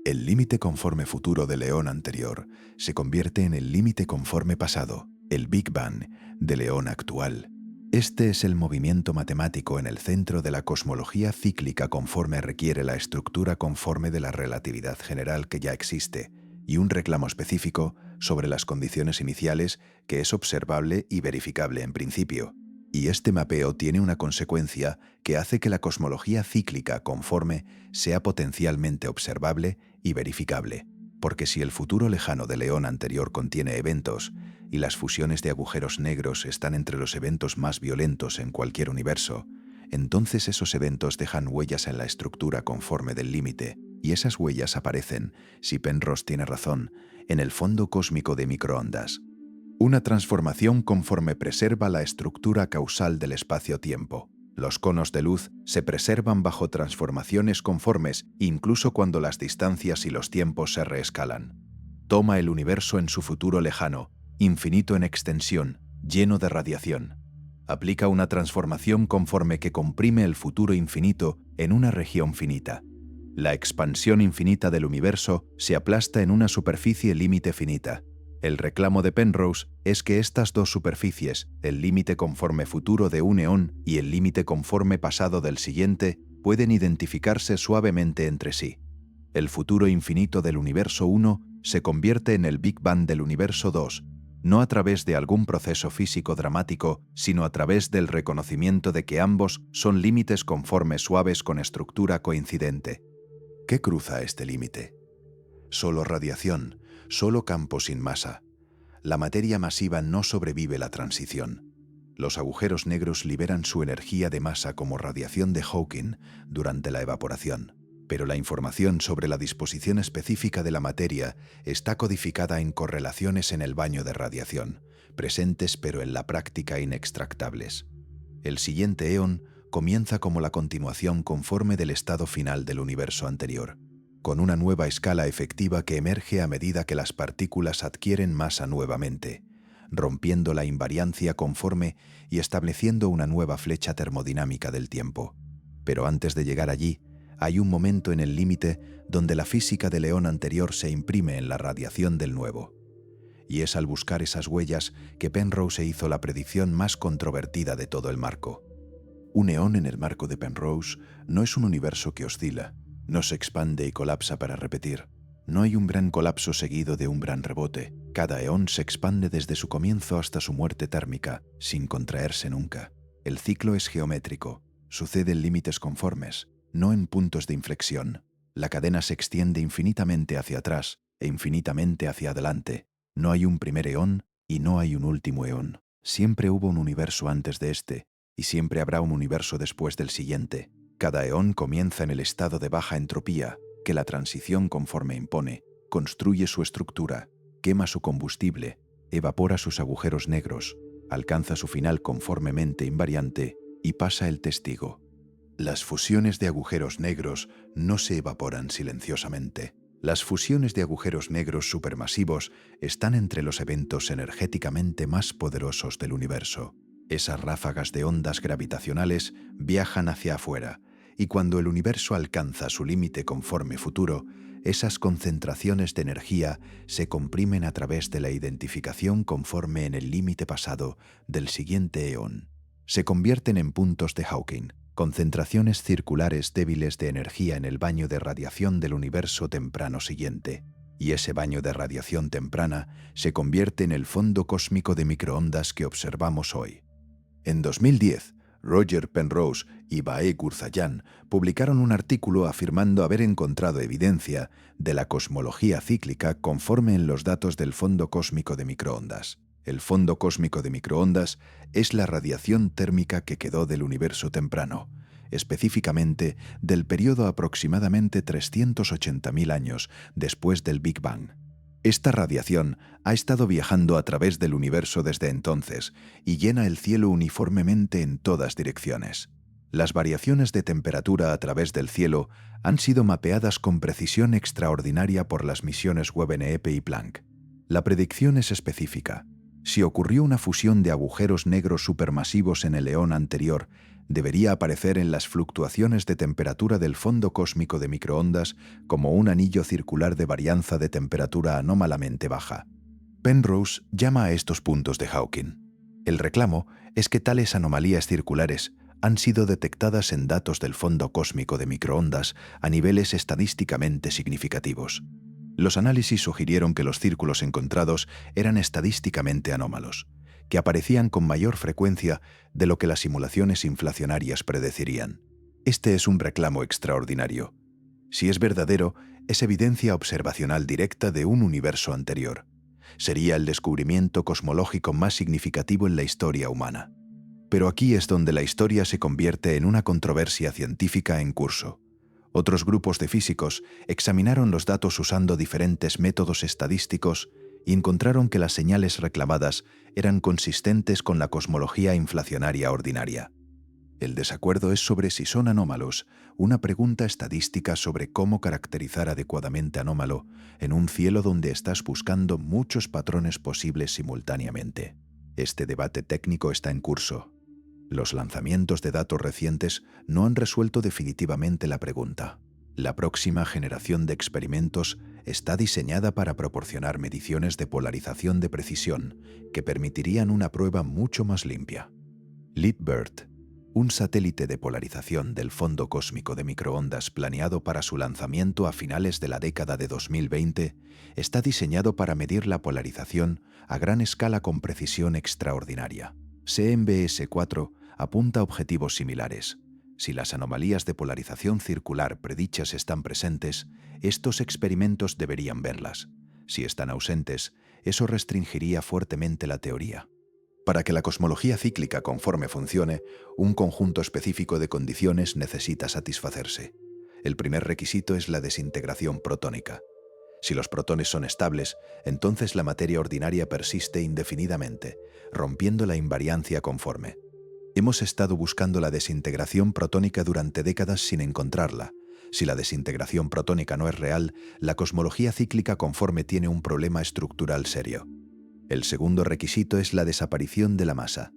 El límite conforme futuro de León anterior se convierte en el límite conforme pasado, el Big Bang, de León actual. Este es el movimiento matemático en el centro de la cosmología cíclica conforme requiere la estructura conforme de la relatividad general que ya existe y un reclamo específico sobre las condiciones iniciales que es observable y verificable en principio. Y este mapeo tiene una consecuencia que hace que la cosmología cíclica conforme sea potencialmente observable y verificable, porque si el futuro lejano de León anterior contiene eventos, y las fusiones de agujeros negros están entre los eventos más violentos en cualquier universo, entonces esos eventos dejan huellas en la estructura conforme del límite, y esas huellas aparecen, si Penrose tiene razón, en el fondo cósmico de microondas. Una transformación conforme preserva la estructura causal del espacio-tiempo. Los conos de luz se preservan bajo transformaciones conformes incluso cuando las distancias y los tiempos se reescalan. Toma el universo en su futuro lejano, infinito en extensión, lleno de radiación. Aplica una transformación conforme que comprime el futuro infinito en una región finita. La expansión infinita del universo se aplasta en una superficie límite finita. El reclamo de Penrose es que estas dos superficies, el límite conforme futuro de un eón y el límite conforme pasado del siguiente, pueden identificarse suavemente entre sí. El futuro infinito del universo 1 se convierte en el Big Bang del universo 2, no a través de algún proceso físico dramático, sino a través del reconocimiento de que ambos son límites conformes suaves con estructura coincidente. ¿Qué cruza este límite? Solo radiación, solo campo sin masa. La materia masiva no sobrevive la transición. Los agujeros negros liberan su energía de masa como radiación de Hawking durante la evaporación, pero la información sobre la disposición específica de la materia está codificada en correlaciones en el baño de radiación, presentes pero en la práctica inextractables. El siguiente eón comienza como la continuación conforme del estado final del universo anterior. con una nueva escala efectiva que emerge a medida que las partículas adquieren masa nuevamente, rompiendo la invariancia conforme y estableciendo una nueva flecha termodinámica del tiempo. Pero antes de llegar allí, hay un momento en el límite donde la física del eón anterior se imprime en la radiación del nuevo. Y es al buscar esas huellas que Penrose hizo la predicción más controvertida de todo el marco. Un eón en el marco de Penrose no es un universo que oscila, no se expande y colapsa para repetir. No hay un gran colapso seguido de un gran rebote. Cada eón se expande desde su comienzo hasta su muerte térmica, sin contraerse nunca. El ciclo es geométrico, sucede en límites conformes, no en puntos de inflexión. La cadena se extiende infinitamente hacia atrás e infinitamente hacia adelante. No hay un primer eón y no hay un último eón. Siempre hubo un universo antes de este, y siempre habrá un universo después del siguiente. Cada eón comienza en el estado de baja entropía, que la transición conforme impone, construye su estructura, quema su combustible, evapora sus agujeros negros, alcanza su final conformemente invariante y pasa el testigo. Las fusiones de agujeros negros no se evaporan silenciosamente. Las fusiones de agujeros negros supermasivos están entre los eventos energéticamente más poderosos del universo. Esas ráfagas de ondas gravitacionales viajan hacia afuera, y cuando el universo alcanza su límite conforme futuro, esas concentraciones de energía se comprimen a través de la identificación conforme en el límite pasado del siguiente eón. Se convierten en puntos de Hawking, concentraciones circulares débiles de energía en el baño de radiación del universo temprano siguiente. Y ese baño de radiación temprana se convierte en el fondo cósmico de microondas que observamos hoy. En 2010, Roger Penrose y Bae Gurzayan publicaron un artículo afirmando haber encontrado evidencia de la cosmología cíclica conforme en los datos del fondo cósmico de microondas. El fondo cósmico de microondas es la radiación térmica que quedó del universo temprano, específicamente del periodo aproximadamente 380.000 años después del Big Bang. Esta radiación ha estado viajando a través del universo desde entonces y llena el cielo uniformemente en todas direcciones. Las variaciones de temperatura a través del cielo han sido mapeadas con precisión extraordinaria por las misiones WEB-NEP y Planck. La predicción es específica. Si ocurrió una fusión de agujeros negros supermasivos en el eón anterior, debería aparecer en las fluctuaciones de temperatura del fondo cósmico de microondas como un anillo circular de varianza de temperatura anómalamente baja. Penrose llama a estos puntos de Hawking. El reclamo es que tales anomalías circulares han sido detectadas en datos del fondo cósmico de microondas a niveles estadísticamente significativos. Los análisis sugirieron que los círculos encontrados eran estadísticamente anómalos, que aparecían con mayor frecuencia de lo que las simulaciones inflacionarias predecirían. Este es un reclamo extraordinario. Si es verdadero, es evidencia observacional directa de un universo anterior. Sería el descubrimiento cosmológico más significativo en la historia humana. Pero aquí es donde la historia se convierte en una controversia científica en curso. Otros grupos de físicos examinaron los datos usando diferentes métodos estadísticos y encontraron que las señales reclamadas eran consistentes con la cosmología inflacionaria ordinaria. El desacuerdo es sobre si son anómalos, una pregunta estadística sobre cómo caracterizar adecuadamente anómalo en un cielo donde estás buscando muchos patrones posibles simultáneamente. Este debate técnico está en curso. Los lanzamientos de datos recientes no han resuelto definitivamente la pregunta. La próxima generación de experimentos está diseñada para proporcionar mediciones de polarización de precisión que permitirían una prueba mucho más limpia. LeapBird, un satélite de polarización del fondo cósmico de microondas planeado para su lanzamiento a finales de la década de 2020, está diseñado para medir la polarización a gran escala con precisión extraordinaria. CMBS-4 apunta a objetivos similares. Si las anomalías de polarización circular predichas están presentes, estos experimentos deberían verlas. Si están ausentes, eso restringiría fuertemente la teoría. Para que la cosmología cíclica conforme funcione, un conjunto específico de condiciones necesita satisfacerse. El primer requisito es la desintegración protónica. Si los protones son estables, entonces la materia ordinaria persiste indefinidamente, rompiendo la invariancia conforme. Hemos estado buscando la desintegración protónica durante décadas sin encontrarla. Si la desintegración protónica no es real, la cosmología cíclica conforme tiene un problema estructural serio. El segundo requisito es la desaparición de la masa.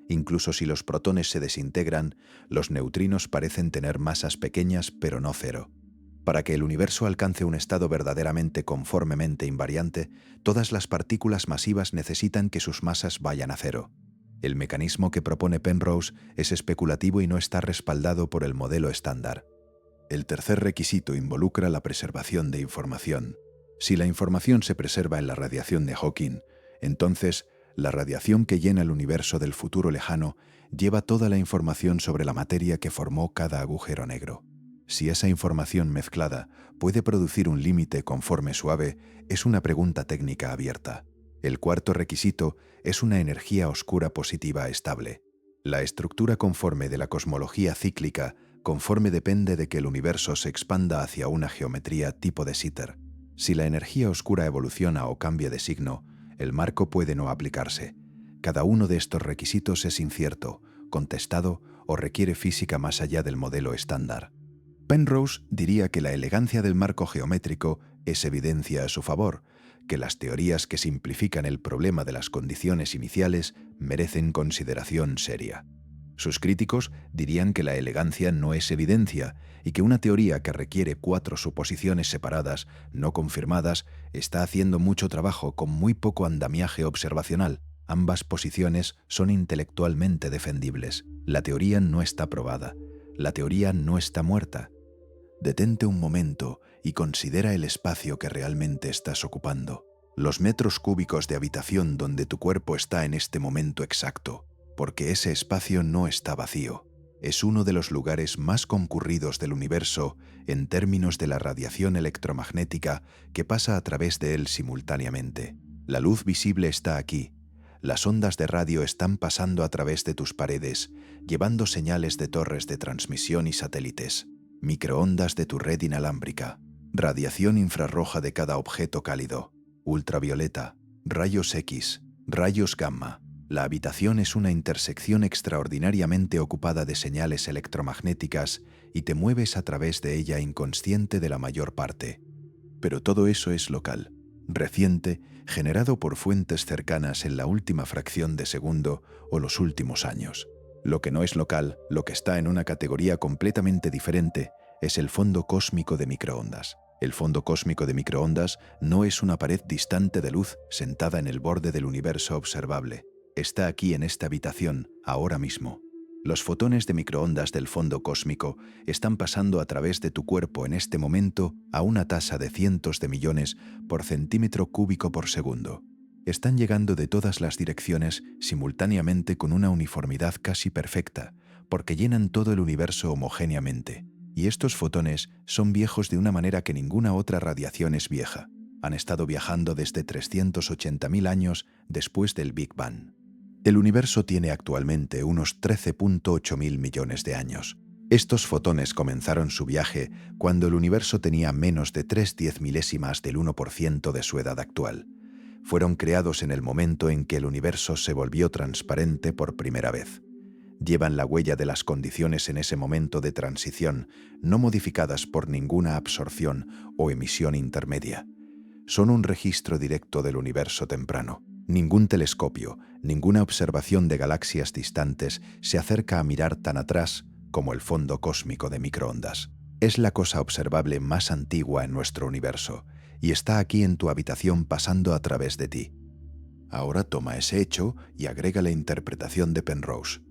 Incluso si los protones se desintegran, los neutrinos parecen tener masas pequeñas pero no cero. Para que el universo alcance un estado verdaderamente conformemente invariante, todas las partículas masivas necesitan que sus masas vayan a cero. El mecanismo que propone Penrose es especulativo y no está respaldado por el modelo estándar. El tercer requisito involucra la preservación de información. Si la información se preserva en la radiación de Hawking, entonces la radiación que llena el universo del futuro lejano lleva toda la información sobre la materia que formó cada agujero negro. Si esa información mezclada puede producir un límite conforme suave, es una pregunta técnica abierta. El cuarto requisito es una energía oscura positiva estable. La estructura conforme de la cosmología cíclica conforme depende de que el universo se expanda hacia una geometría tipo de Sitter. Si la energía oscura evoluciona o cambia de signo, el marco puede no aplicarse. Cada uno de estos requisitos es incierto, contestado o requiere física más allá del modelo estándar. Penrose diría que la elegancia del marco geométrico es evidencia a su favor, que las teorías que simplifican el problema de las condiciones iniciales merecen consideración seria. Sus críticos dirían que la elegancia no es evidencia y que una teoría que requiere 4 suposiciones separadas, no confirmadas, está haciendo mucho trabajo con muy poco andamiaje observacional. Ambas posiciones son intelectualmente defendibles. La teoría no está probada. La teoría no está muerta. Detente un momento y considera el espacio que realmente estás ocupando. Los metros cúbicos de habitación donde tu cuerpo está en este momento exacto. Porque ese espacio no está vacío. Es uno de los lugares más concurridos del universo en términos de la radiación electromagnética que pasa a través de él simultáneamente. La luz visible está aquí. Las ondas de radio están pasando a través de tus paredes, llevando señales de torres de transmisión y satélites, microondas de tu red inalámbrica, radiación infrarroja de cada objeto cálido, ultravioleta, rayos X, rayos gamma. La habitación es una intersección extraordinariamente ocupada de señales electromagnéticas y te mueves a través de ella inconsciente de la mayor parte. Pero todo eso es local, reciente, generado por fuentes cercanas en la última fracción de segundo o los últimos años. Lo que no es local, lo que está en una categoría completamente diferente, es el fondo cósmico de microondas. El fondo cósmico de microondas no es una pared distante de luz sentada en el borde del universo observable. Está aquí en esta habitación, ahora mismo. Los fotones de microondas del fondo cósmico están pasando a través de tu cuerpo en este momento a una tasa de cientos de millones por centímetro cúbico por segundo. Están llegando de todas las direcciones simultáneamente con una uniformidad casi perfecta, porque llenan todo el universo homogéneamente. Y estos fotones son viejos de una manera que ninguna otra radiación es vieja. Han estado viajando desde 380.000 años después del Big Bang. El universo tiene actualmente unos 13.8 mil millones de años. Estos fotones comenzaron su viaje cuando el universo tenía menos de 3/10 milésimas del 1% de su edad actual. Fueron creados en el momento en que el universo se volvió transparente por primera vez. Llevan la huella de las condiciones en ese momento de transición, no modificadas por ninguna absorción o emisión intermedia. Son un registro directo del universo temprano. Ningún telescopio, ninguna observación de galaxias distantes se acerca a mirar tan atrás como el fondo cósmico de microondas. Es la cosa observable más antigua en nuestro universo y está aquí en tu habitación pasando a través de ti. Ahora toma ese hecho y agrega la interpretación de Penrose.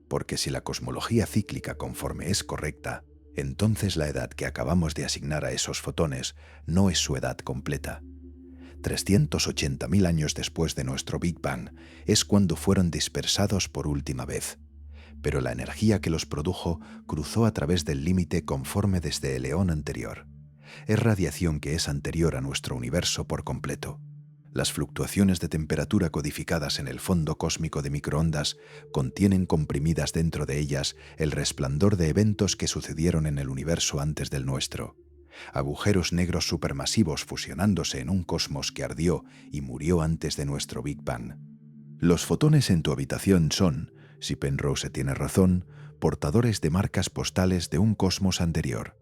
Porque si la cosmología cíclica conforme es correcta, entonces la edad que acabamos de asignar a esos fotones no es su edad completa. 380.000 años después de nuestro Big Bang es cuando fueron dispersados por última vez. Pero la energía que los produjo cruzó a través del límite conforme desde el eón anterior. Es radiación que es anterior a nuestro universo por completo. Las fluctuaciones de temperatura codificadas en el fondo cósmico de microondas contienen comprimidas dentro de ellas el resplandor de eventos que sucedieron en el universo antes del nuestro. Agujeros negros supermasivos fusionándose en un cosmos que ardió y murió antes de nuestro Big Bang. Los fotones en tu habitación son, si Penrose tiene razón, portadores de marcas postales de un cosmos anterior.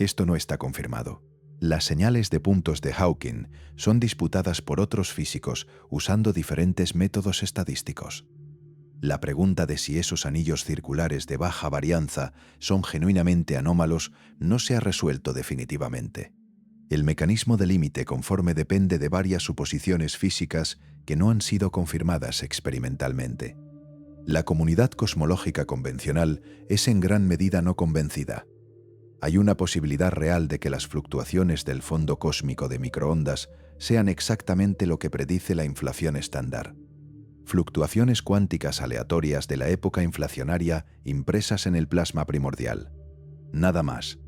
Esto no está confirmado. Las señales de puntos de Hawking son disputadas por otros físicos usando diferentes métodos estadísticos. La pregunta de si esos anillos circulares de baja varianza son genuinamente anómalos no se ha resuelto definitivamente. El mecanismo de límite conforme depende de varias suposiciones físicas que no han sido confirmadas experimentalmente. La comunidad cosmológica convencional es en gran medida no convencida. Hay una posibilidad real de que las fluctuaciones del fondo cósmico de microondas sean exactamente lo que predice la inflación estándar. Fluctuaciones cuánticas aleatorias de la época inflacionaria impresas en el plasma primordial. Nada más.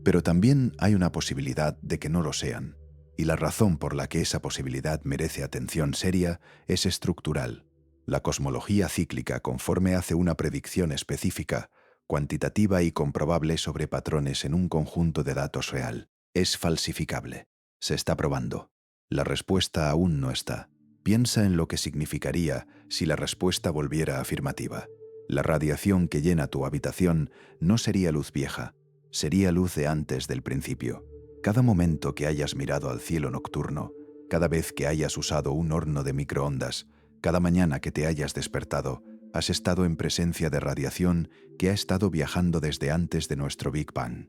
Pero también hay una posibilidad de que no lo sean, y la razón por la que esa posibilidad merece atención seria es estructural. La cosmología cíclica conforme hace una predicción específica, cuantitativa y comprobable sobre patrones en un conjunto de datos real. Es falsificable. Se está probando. La respuesta aún no está. Piensa en lo que significaría si la respuesta volviera afirmativa. La radiación que llena tu habitación no sería luz vieja, sería luz de antes del principio. Cada momento que hayas mirado al cielo nocturno, cada vez que hayas usado un horno de microondas, cada mañana que te hayas despertado, has estado en presencia de radiación que ha estado viajando desde antes de nuestro Big Bang.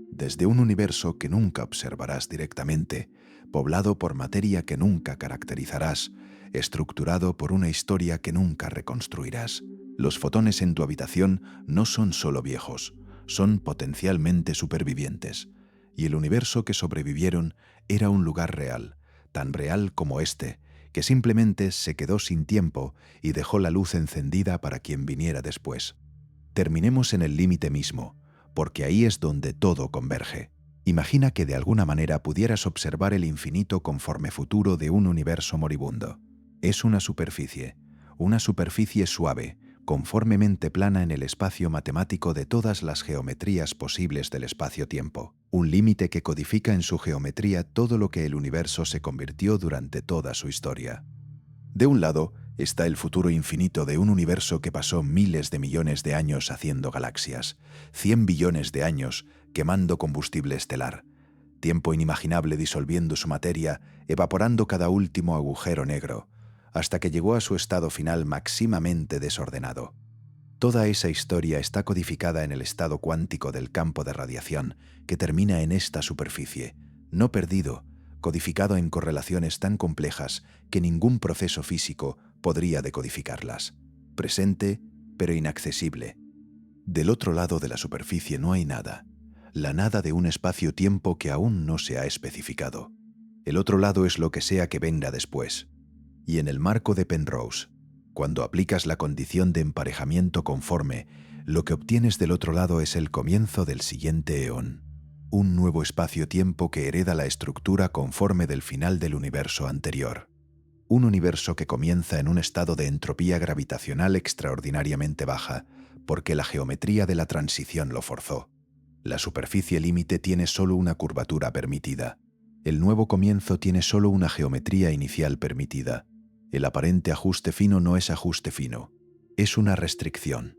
Desde un universo que nunca observarás directamente, poblado por materia que nunca caracterizarás, estructurado por una historia que nunca reconstruirás. Los fotones en tu habitación no son solo viejos, son potencialmente supervivientes. Y el universo que sobrevivieron era un lugar real, tan real como este, que simplemente se quedó sin tiempo y dejó la luz encendida para quien viniera después. Terminemos en el límite mismo, porque ahí es donde todo converge. Imagina que de alguna manera pudieras observar el infinito conforme futuro de un universo moribundo. Es una superficie suave, conformemente plana en el espacio matemático de todas las geometrías posibles del espacio-tiempo. Un límite que codifica en su geometría todo lo que el universo se convirtió durante toda su historia. De un lado está el futuro infinito de un universo que pasó miles de millones de años haciendo galaxias, 100 billones de años quemando combustible estelar, tiempo inimaginable disolviendo su materia, evaporando cada último agujero negro, hasta que llegó a su estado final máximamente desordenado. Toda esa historia está codificada en el estado cuántico del campo de radiación, que termina en esta superficie, no perdido, codificado en correlaciones tan complejas que ningún proceso físico podría decodificarlas. Presente, pero inaccesible. Del otro lado de la superficie no hay nada, la nada de un espacio-tiempo que aún no se ha especificado. El otro lado es lo que sea que venga después. Y en el marco de Penrose, cuando aplicas la condición de emparejamiento conforme, lo que obtienes del otro lado es el comienzo del siguiente eón. Un nuevo espacio-tiempo que hereda la estructura conforme del final del universo anterior. Un universo que comienza en un estado de entropía gravitacional extraordinariamente baja, porque la geometría de la transición lo forzó. La superficie límite tiene solo una curvatura permitida. El nuevo comienzo tiene solo una geometría inicial permitida. El aparente ajuste fino no es ajuste fino, es una restricción.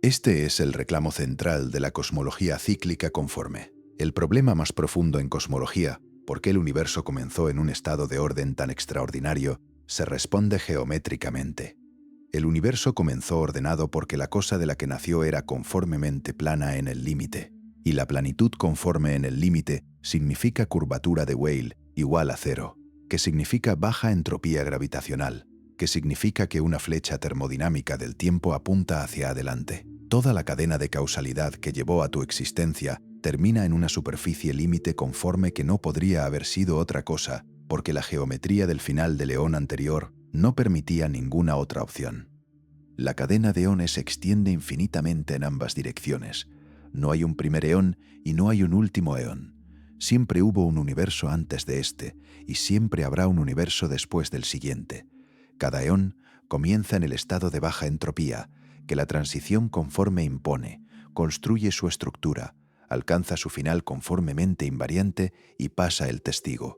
Este es el reclamo central de la cosmología cíclica conforme. El problema más profundo en cosmología, por qué el universo comenzó en un estado de orden tan extraordinario, se responde geométricamente. El universo comenzó ordenado porque la cosa de la que nació era conformemente plana en el límite, y la planitud conforme en el límite significa curvatura de Weyl igual a cero, que significa baja entropía gravitacional, que significa que una flecha termodinámica del tiempo apunta hacia adelante. Toda la cadena de causalidad que llevó a tu existencia termina en una superficie límite conforme que no podría haber sido otra cosa, porque la geometría del final del eón anterior no permitía ninguna otra opción. La cadena de eones se extiende infinitamente en ambas direcciones. No hay un primer eón y no hay un último eón. Siempre hubo un universo antes de este, y siempre habrá un universo después del siguiente. Cada eón comienza en el estado de baja entropía, que la transición conforme impone, construye su estructura, alcanza su final conformemente invariante y pasa el testigo.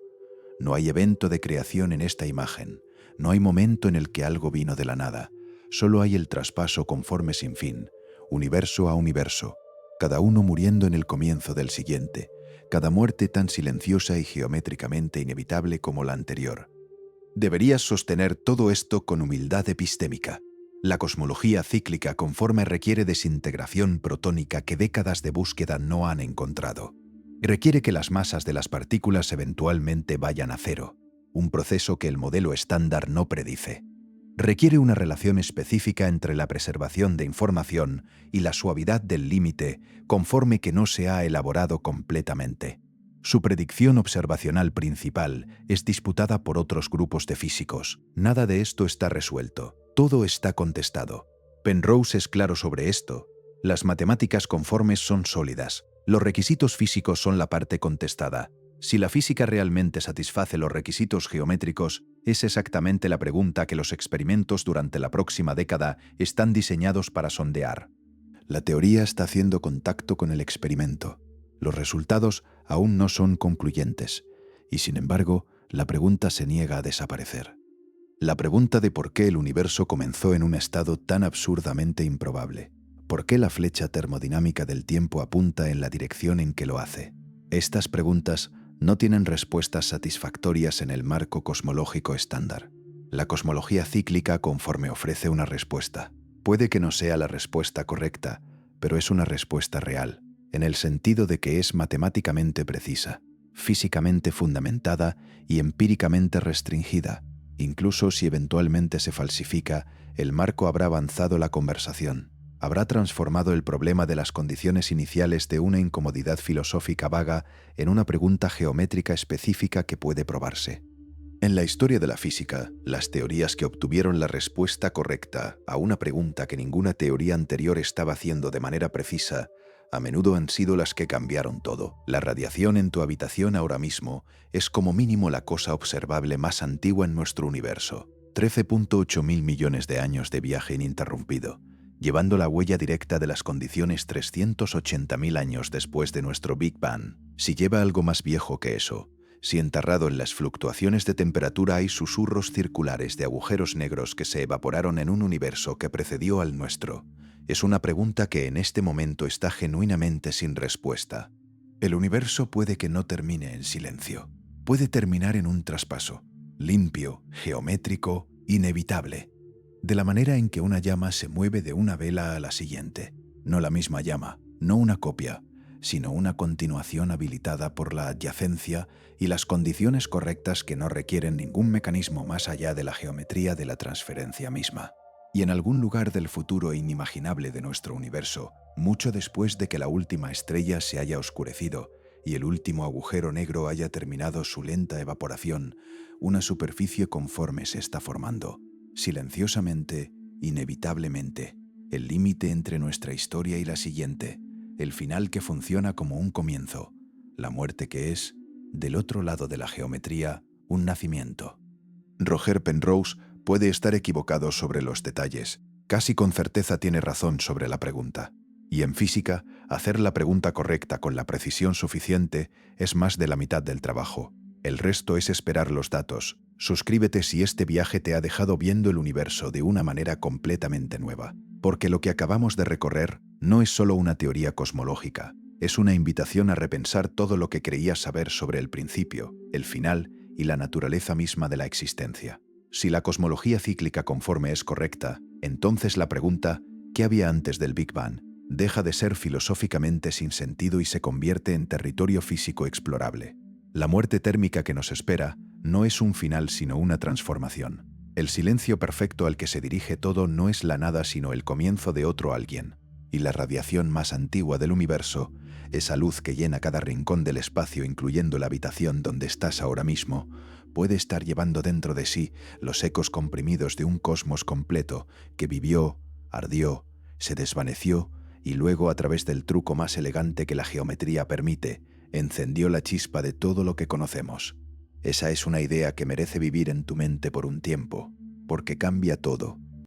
No hay evento de creación en esta imagen, no hay momento en el que algo vino de la nada, solo hay el traspaso conforme sin fin, universo a universo, cada uno muriendo en el comienzo del siguiente, cada muerte tan silenciosa y geométricamente inevitable como la anterior. Deberías sostener todo esto con humildad epistémica. La cosmología cíclica conforme requiere desintegración protónica que décadas de búsqueda no han encontrado. Requiere que las masas de las partículas eventualmente vayan a cero, un proceso que el modelo estándar no predice. Requiere una relación específica entre la preservación de información y la suavidad del límite conforme que no se ha elaborado completamente. Su predicción observacional principal es disputada por otros grupos de físicos. Nada de esto está resuelto. Todo está contestado. Penrose es claro sobre esto. Las matemáticas conformes son sólidas. Los requisitos físicos son la parte contestada. Si la física realmente satisface los requisitos geométricos, es exactamente la pregunta que los experimentos durante la próxima década están diseñados para sondear. La teoría está haciendo contacto con el experimento. Los resultados aún no son concluyentes, y sin embargo, la pregunta se niega a desaparecer. La pregunta de por qué el universo comenzó en un estado tan absurdamente improbable. ¿Por qué la flecha termodinámica del tiempo apunta en la dirección en que lo hace? Estas preguntas no tienen respuestas satisfactorias en el marco cosmológico estándar. La cosmología cíclica conforme ofrece una respuesta. Puede que no sea la respuesta correcta, pero es una respuesta real, en el sentido de que es matemáticamente precisa, físicamente fundamentada y empíricamente restringida. Incluso si eventualmente se falsifica, el marco habrá avanzado la conversación. Habrá transformado el problema de las condiciones iniciales de una incomodidad filosófica vaga en una pregunta geométrica específica que puede probarse. En la historia de la física, las teorías que obtuvieron la respuesta correcta a una pregunta que ninguna teoría anterior estaba haciendo de manera precisa, a menudo han sido las que cambiaron todo. La radiación en tu habitación ahora mismo es como mínimo la cosa observable más antigua en nuestro universo. 13.8 mil millones de años de viaje ininterrumpido, llevando la huella directa de las condiciones 380.000 años después de nuestro Big Bang. Si lleva algo más viejo que eso, si enterrado en las fluctuaciones de temperatura hay susurros circulares de agujeros negros que se evaporaron en un universo que precedió al nuestro, es una pregunta que en este momento está genuinamente sin respuesta. El universo puede que no termine en silencio. Puede terminar en un traspaso, limpio, geométrico, inevitable, de la manera en que una llama se mueve de una vela a la siguiente. No la misma llama, no una copia, sino una continuación habilitada por la adyacencia y las condiciones correctas que no requieren ningún mecanismo más allá de la geometría de la transferencia misma. Y en algún lugar del futuro inimaginable de nuestro universo, mucho después de que la última estrella se haya oscurecido y el último agujero negro haya terminado su lenta evaporación, una superficie conforme se está formando, silenciosamente, inevitablemente, el límite entre nuestra historia y la siguiente, el final que funciona como un comienzo, la muerte que es, del otro lado de la geometría, un nacimiento. Roger Penrose puede estar equivocado sobre los detalles, casi con certeza tiene razón sobre la pregunta. Y en física, hacer la pregunta correcta con la precisión suficiente es más de la mitad del trabajo. El resto es esperar los datos. Suscríbete si este viaje te ha dejado viendo el universo de una manera completamente nueva, porque lo que acabamos de recorrer no es solo una teoría cosmológica, es una invitación a repensar todo lo que creías saber sobre el principio, el final y la naturaleza misma de la existencia. Si la cosmología cíclica conforme es correcta, entonces la pregunta ¿qué había antes del Big Bang? Deja de ser filosóficamente sin sentido y se convierte en territorio físico explorable. La muerte térmica que nos espera no es un final sino una transformación. El silencio perfecto al que se dirige todo no es la nada sino el comienzo de otro alguien. Y la radiación más antigua del universo, esa luz que llena cada rincón del espacio incluyendo la habitación donde estás ahora mismo, puede estar llevando dentro de sí los ecos comprimidos de un cosmos completo que vivió, ardió, se desvaneció y luego a través del truco más elegante que la geometría permite, encendió la chispa de todo lo que conocemos. Esa es una idea que merece vivir en tu mente por un tiempo, porque cambia todo.